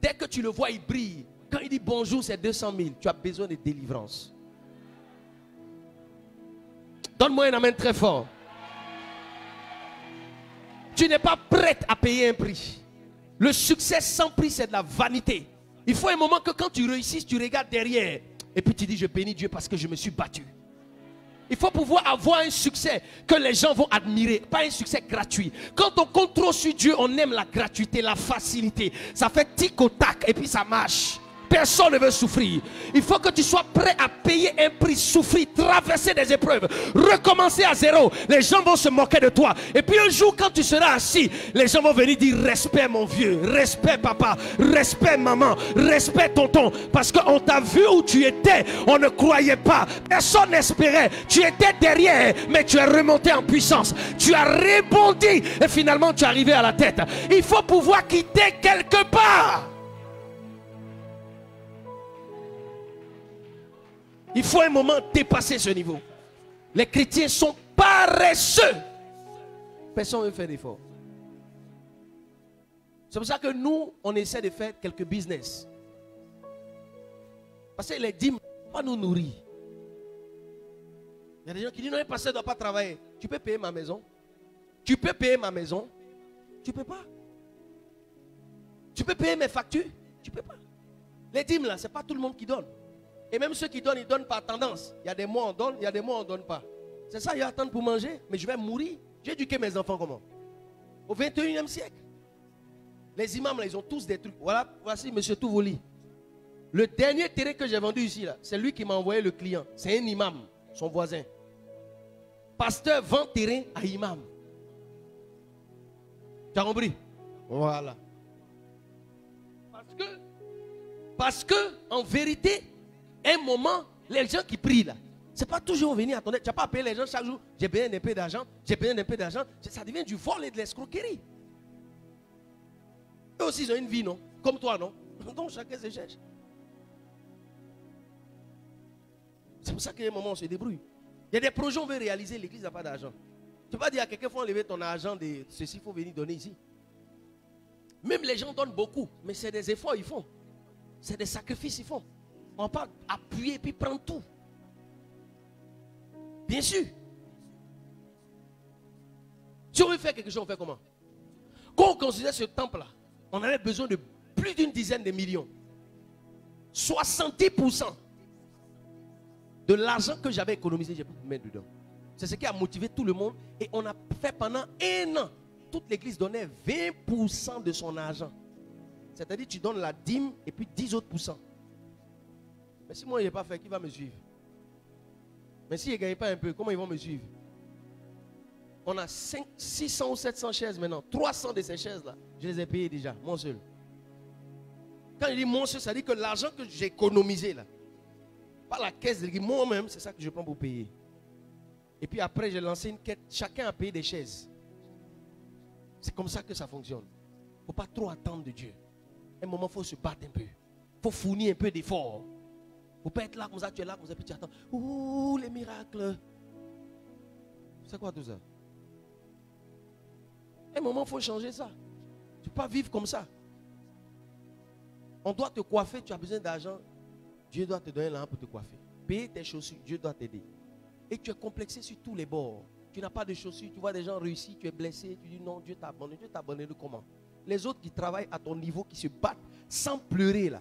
Dès que tu le vois, il brille. Quand il dit bonjour, c'est 200 000. Tu as besoin de délivrance. Donne-moi un amen très fort. Tu n'es pas prête à payer un prix. Le succès sans prix, c'est de la vanité. Il faut un moment que quand tu réussis, tu regardes derrière. Et puis tu dis, je bénis Dieu parce que je me suis battu. Il faut pouvoir avoir un succès que les gens vont admirer. Pas un succès gratuit. Quand on compte trop sur Dieu, on aime la gratuité, la facilité. Ça fait tic au tac et puis ça marche. Personne ne veut souffrir. Il faut que tu sois prêt à payer un prix, souffrir, traverser des épreuves, recommencer à zéro. Les gens vont se moquer de toi. Et puis un jour, quand tu seras assis, les gens vont venir dire respect mon vieux, respect papa, respect maman, respect tonton. Parce qu'on t'a vu où tu étais, on ne croyait pas. Personne n'espérait. Tu étais derrière, mais tu es remonté en puissance. Tu as rebondi et finalement tu es arrivé à la tête. Il faut pouvoir quitter quelque part. Il faut un moment dépasser ce niveau. Les chrétiens sont paresseux. Personne ne veut faire d'efforts. C'est pour ça que nous, on essaie de faire quelques business. Parce que les dîmes ne vont pas nous nourrir. Il y a des gens qui disent non, le pasteur ne doit pas travailler. Tu peux payer ma maison? Tu peux payer ma maison? Tu ne peux pas. Tu peux payer mes factures? Tu ne peux pas. Les dîmes là, ce n'est pas tout le monde qui donne. Et même ceux qui donnent, ils donnent par tendance. Il y a des mois on donne, il y a des mois on ne donne pas. C'est ça, il y a attendre pour manger. Mais je vais mourir. J'ai éduqué mes enfants comment? Au 21e siècle. Les imams là, ils ont tous des trucs. Voilà, voici M. Touvoli. Le dernier terrain que j'ai vendu ici là, c'est lui qui m'a envoyé le client. C'est un imam, son voisin. Pasteur vend terrain à imam. Tu as compris? Voilà. Parce que en vérité, un moment, les gens qui prient là, ce n'est pas toujours venir à ton aide. Tu n'as pas appelé les gens chaque jour. J'ai besoin d'un peu d'argent. J'ai besoin d'un peu d'argent. Ça devient du vol et de l'escroquerie. Eux aussi, ils ont une vie, non? Comme toi, non? Donc chacun se cherche. C'est pour ça qu'à un moment, on se débrouille. Il y a des projets qu'on veut réaliser, l'église n'a pas d'argent. Tu ne peux pas dire à quelqu'un, il faut enlever ton argent de ceci, il faut venir donner ici. Même les gens donnent beaucoup, mais c'est des efforts ils font. C'est des sacrifices ils font. On ne va pas appuyer et puis prendre tout. Bien sûr. Si on veut faire quelque chose, on fait comment? Quand on construisait ce temple-là, on avait besoin de plus d'une dizaine de millions. 70% de l'argent que j'avais économisé, j'ai pu mettre dedans. C'est ce qui a motivé tout le monde. Et on a fait pendant 1 an. Toute l'église donnait 20% de son argent. C'est-à-dire tu donnes la dîme et puis 10 autres %. Mais si moi je n'ai pas fait, qui va me suivre? Mais si je ne gagne pas un peu, comment ils vont me suivre? On a 600 ou 700 chaises maintenant. 300 de ces chaises-là, je les ai payées déjà, moi seul. Quand je dis mon seul, ça dit que l'argent que j'ai économisé là, pas la caisse, moi-même, c'est ça que je prends pour payer. Et puis après, j'ai lancé une quête. Chacun a payé des chaises. C'est comme ça que ça fonctionne. Il ne faut pas trop attendre de Dieu. À un moment, il faut se battre un peu. Il faut fournir un peu d'effort. Il ne faut pas être là comme ça, tu es là comme ça, puis tu attends. Ouh, les miracles. C'est quoi tout ça? À un moment, il faut changer ça. Tu ne peux pas vivre comme ça. On doit te coiffer, tu as besoin d'argent. Dieu doit te donner l'argent pour te coiffer. Payer tes chaussures, Dieu doit t'aider. Et tu es complexé sur tous les bords. Tu n'as pas de chaussures, tu vois des gens réussir, tu es blessé, tu dis non, Dieu t'a abandonné. Dieu t'a abandonné comment? Les autres qui travaillent à ton niveau, qui se battent sans pleurer là,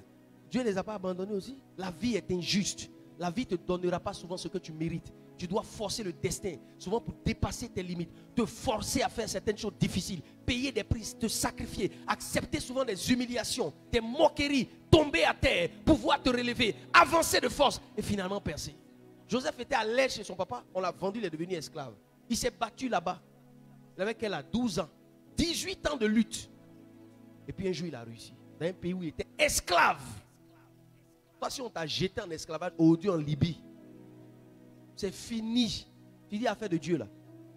Dieu ne les a pas abandonnés aussi. La vie est injuste. La vie ne te donnera pas souvent ce que tu mérites. Tu dois forcer le destin, souvent pour dépasser tes limites, te forcer à faire certaines choses difficiles, payer des prix, te sacrifier, accepter souvent des humiliations, des moqueries, tomber à terre, pouvoir te relever, avancer de force et finalement percer. Joseph était à l'aise chez son papa, on l'a vendu, il est devenu esclave. Il s'est battu là-bas. Il avait quel âge? 12 ans. 18 ans de lutte. Et puis un jour, il a réussi. Dans un pays où il était esclave. Toi, si on t'a jeté en esclavage aujourd'hui en Libye, c'est fini. Tu dis affaire de Dieu là.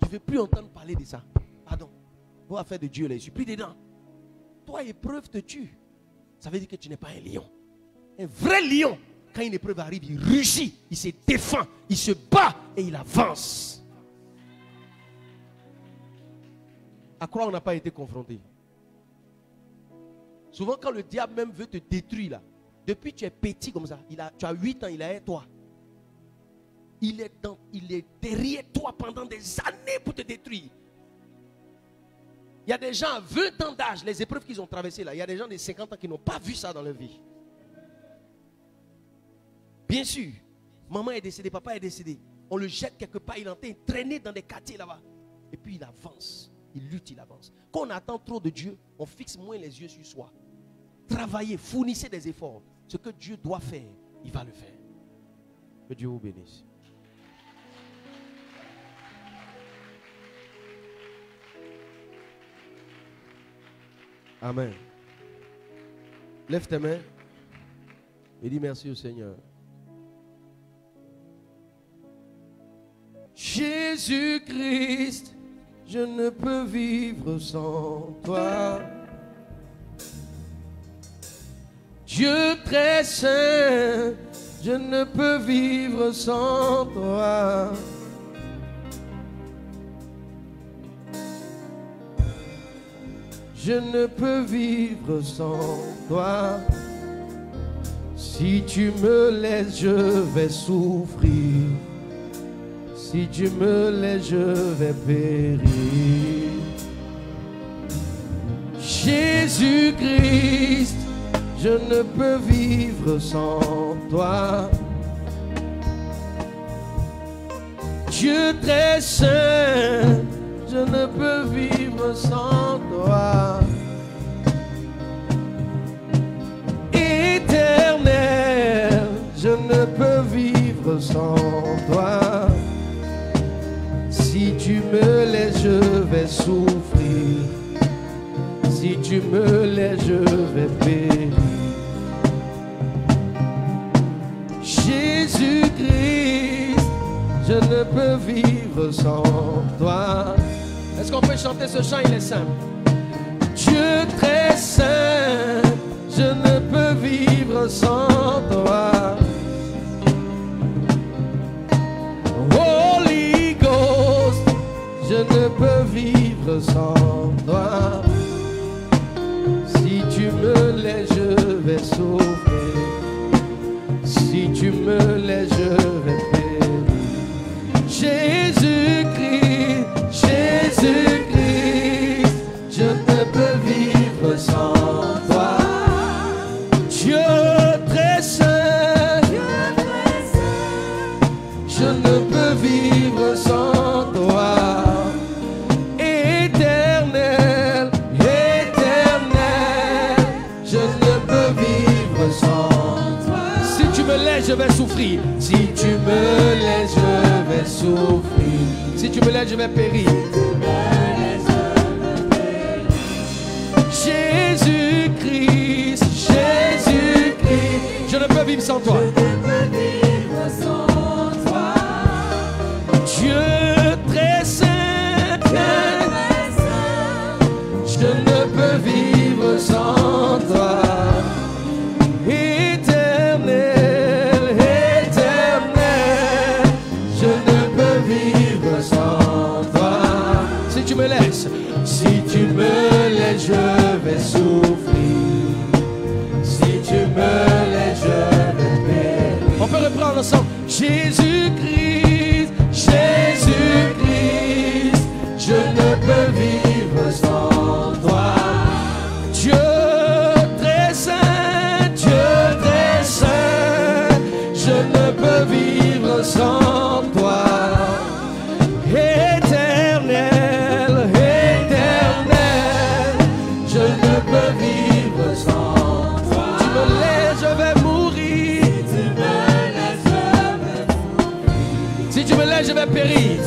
Tu ne veux plus entendre parler de ça. Pardon. Vos affaires de Dieu là, je suis plus dedans. Toi, épreuve te tue. Ça veut dire que tu n'es pas un lion. Un vrai lion, quand une épreuve arrive, il rugit, il se défend, il se bat et il avance. À quoi on n'a pas été confronté? Souvent quand le diable même veut te détruire là, depuis que tu es petit comme ça, tu as 8 ans, il est toi. Il est derrière toi pendant des années pour te détruire. Il y a des gens à 20 ans d'âge, les épreuves qu'ils ont traversées là, il y a des gens de 50 ans qui n'ont pas vu ça dans leur vie. Bien sûr, maman est décédée, papa est décédé. On le jette quelque part, il est en train de traîner dans des quartiers là-bas. Et puis il avance, il lutte, il avance. Quand on attend trop de Dieu, on fixe moins les yeux sur soi. Travaillez, fournissez des efforts. Ce que Dieu doit faire, il va le faire. Que Dieu vous bénisse. Amen. Lève tes mains et dis merci au Seigneur. Jésus-Christ, je ne peux vivre sans toi. Dieu très saint, je ne peux vivre sans toi. Je ne peux vivre sans toi. Si tu me laisses, je vais souffrir. Si tu me laisses, je vais périr. Jésus-Christ, je ne peux vivre sans toi. Dieu très saint, je ne peux vivre sans toi. Éternel, je ne peux vivre sans toi. Si tu me laisses, je vais souffrir. Si tu me laisses, je vais périr. Jésus-Christ, je ne peux vivre sans toi. Est-ce qu'on peut chanter ce chant? Il est simple. Dieu très saint, je ne peux vivre sans toi. Holy Ghost, je ne peux vivre sans toi. Si tu me laisses, je vais souffrir. Si tu me laisses, je vais périr. Jésus-Christ, Jésus-Christ, je ne peux laisses, je vais souffrir. Si tu me laisses, je vais souffrir. Si tu me laisses, je vais périr. Jésus-Christ, Jésus-Christ, je ne peux vivre sans toi. Dieu très saint, je ne peux vivre sans toi. Éternel, éternel, je ne peux vivre sans toi. Si tu me laisses, je vais souffrir. Si tu me laisses, je vais périr. On peut reprendre ensemble. Jésus-Christ, Jésus-Christ, je ne peux vivre sans toi. Dieu très saint, je ne peux vivre sans toi. Je vais périr.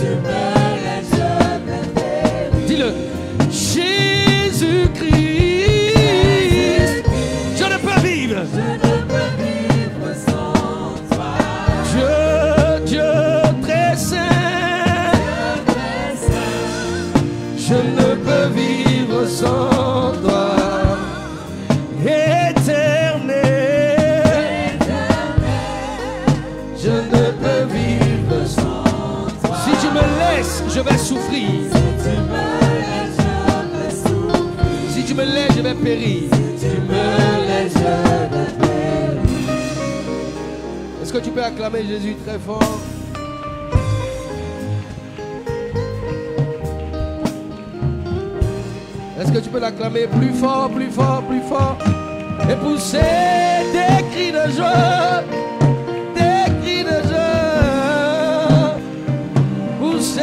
Dis-le. Jésus-Christ, je ne peux vivre. Sans toi. Dieu très saint, je ne peux vivre sans toi. Éternel, je ne peux vivre sans toi. Je vais souffrir. Si tu me laisses, je vais périr. Si tu me laisses, je vais périr. Est-ce que tu peux acclamer Jésus très fort? Est-ce que tu peux l'acclamer plus fort, plus fort, plus fort? Et pousser des cris de joie. Des cris de joie. Pousser.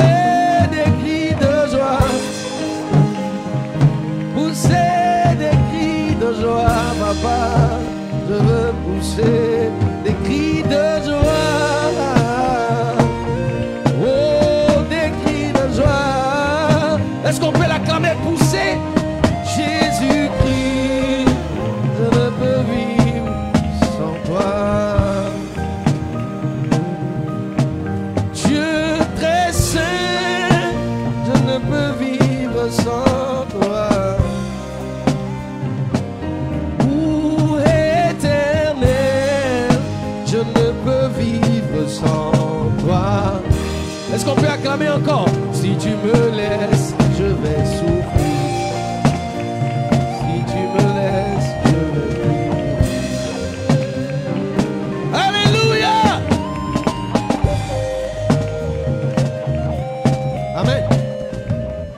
Papa, je veux pousser des cris de joie. Oh, des cris de joie. Est-ce qu'on peut l'acclamer, pousser? Jésus-Christ, je ne peux vivre sans toi. Dieu très saint, je ne peux vivre sans toi. Sans toi. Est-ce qu'on peut acclamer encore? Si tu me laisses, je vais souffrir. Si tu me laisses, je vais vivre. Alléluia! Amen.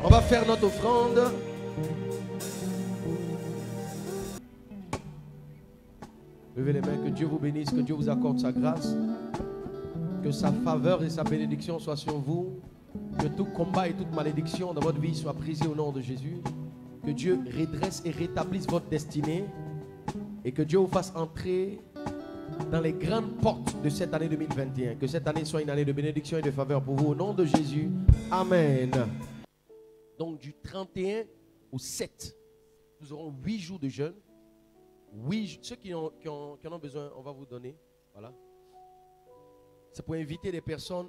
On va faire notre offrande. Levez les mains, que Dieu vous bénisse, que Dieu vous accorde sa grâce. Que sa faveur et sa bénédiction soient sur vous. Que tout combat et toute malédiction dans votre vie soit brisé au nom de Jésus. Que Dieu redresse et rétablisse votre destinée. Et que Dieu vous fasse entrer dans les grandes portes de cette année 2021. Que cette année soit une année de bénédiction et de faveur pour vous. Au nom de Jésus. Amen. Donc du 31 au 7, nous aurons 8 jours de jeûne. Oui, ceux qui en ont besoin, on va vous donner. Voilà. C'est pour inviter des personnes.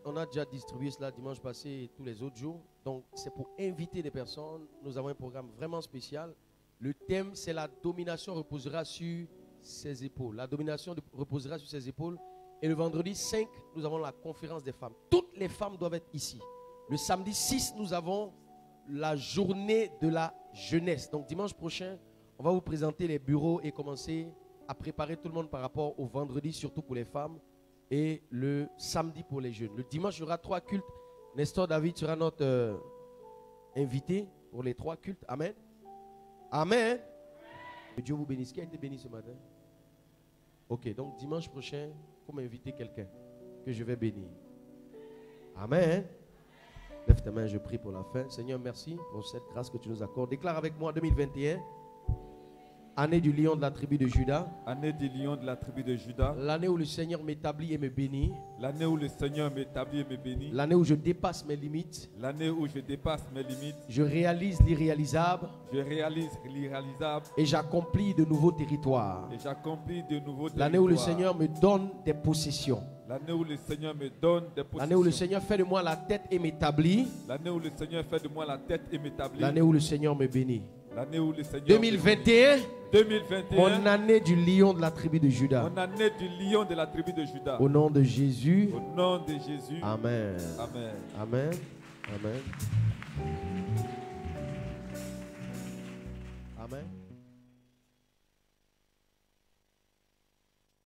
On a déjà distribué cela dimanche passé et tous les autres jours. Donc, c'est pour inviter des personnes. Nous avons un programme vraiment spécial. Le thème, c'est la domination reposera sur ses épaules. La domination reposera sur ses épaules. Et le vendredi 5, nous avons la conférence des femmes. Toutes les femmes doivent être ici. Le samedi 6, nous avons la journée de la jeunesse. Donc, dimanche prochain, on va vous présenter les bureaux et commencer à préparer tout le monde par rapport au vendredi, surtout pour les femmes. Et le samedi pour les jeunes. Le dimanche, il y aura 3 cultes. Nestor David sera notre invité pour les 3 cultes. Amen. Amen. Que Dieu vous bénisse. Qui a été béni ce matin? Ok, donc dimanche prochain, il faut m'inviter quelqu'un que je vais bénir. Amen. Lève ta main, je prie pour la fin. Seigneur, merci pour cette grâce que tu nous accordes. Déclare avec moi 2021 Année du lion de la tribu de Juda. Année du lion de la tribu de Juda. L'année où le Seigneur m'établit et me bénit. L'année où le Seigneur m'établit et me bénit. L'année où je dépasse mes limites. L'année où je dépasse mes limites. Je réalise l'irréalisable. Je réalise l'irréalisable. Et j'accomplis de nouveaux territoires. Et j'accomplis de nouveaux territoires. L'année où le Seigneur me donne des possessions. L'année où le Seigneur me donne des possessions. L'année où le Seigneur fait de moi la tête et m'établit. L'année où le Seigneur fait de moi la tête et m'établit. L'année où le Seigneur me bénit. L'année où le Seigneur 2021. 2021. Mon année du lion de la tribu de Juda. Mon année du lion de la tribu de Juda. Au nom de Jésus. Au nom de Jésus. Amen. Amen. Amen. Amen. Amen.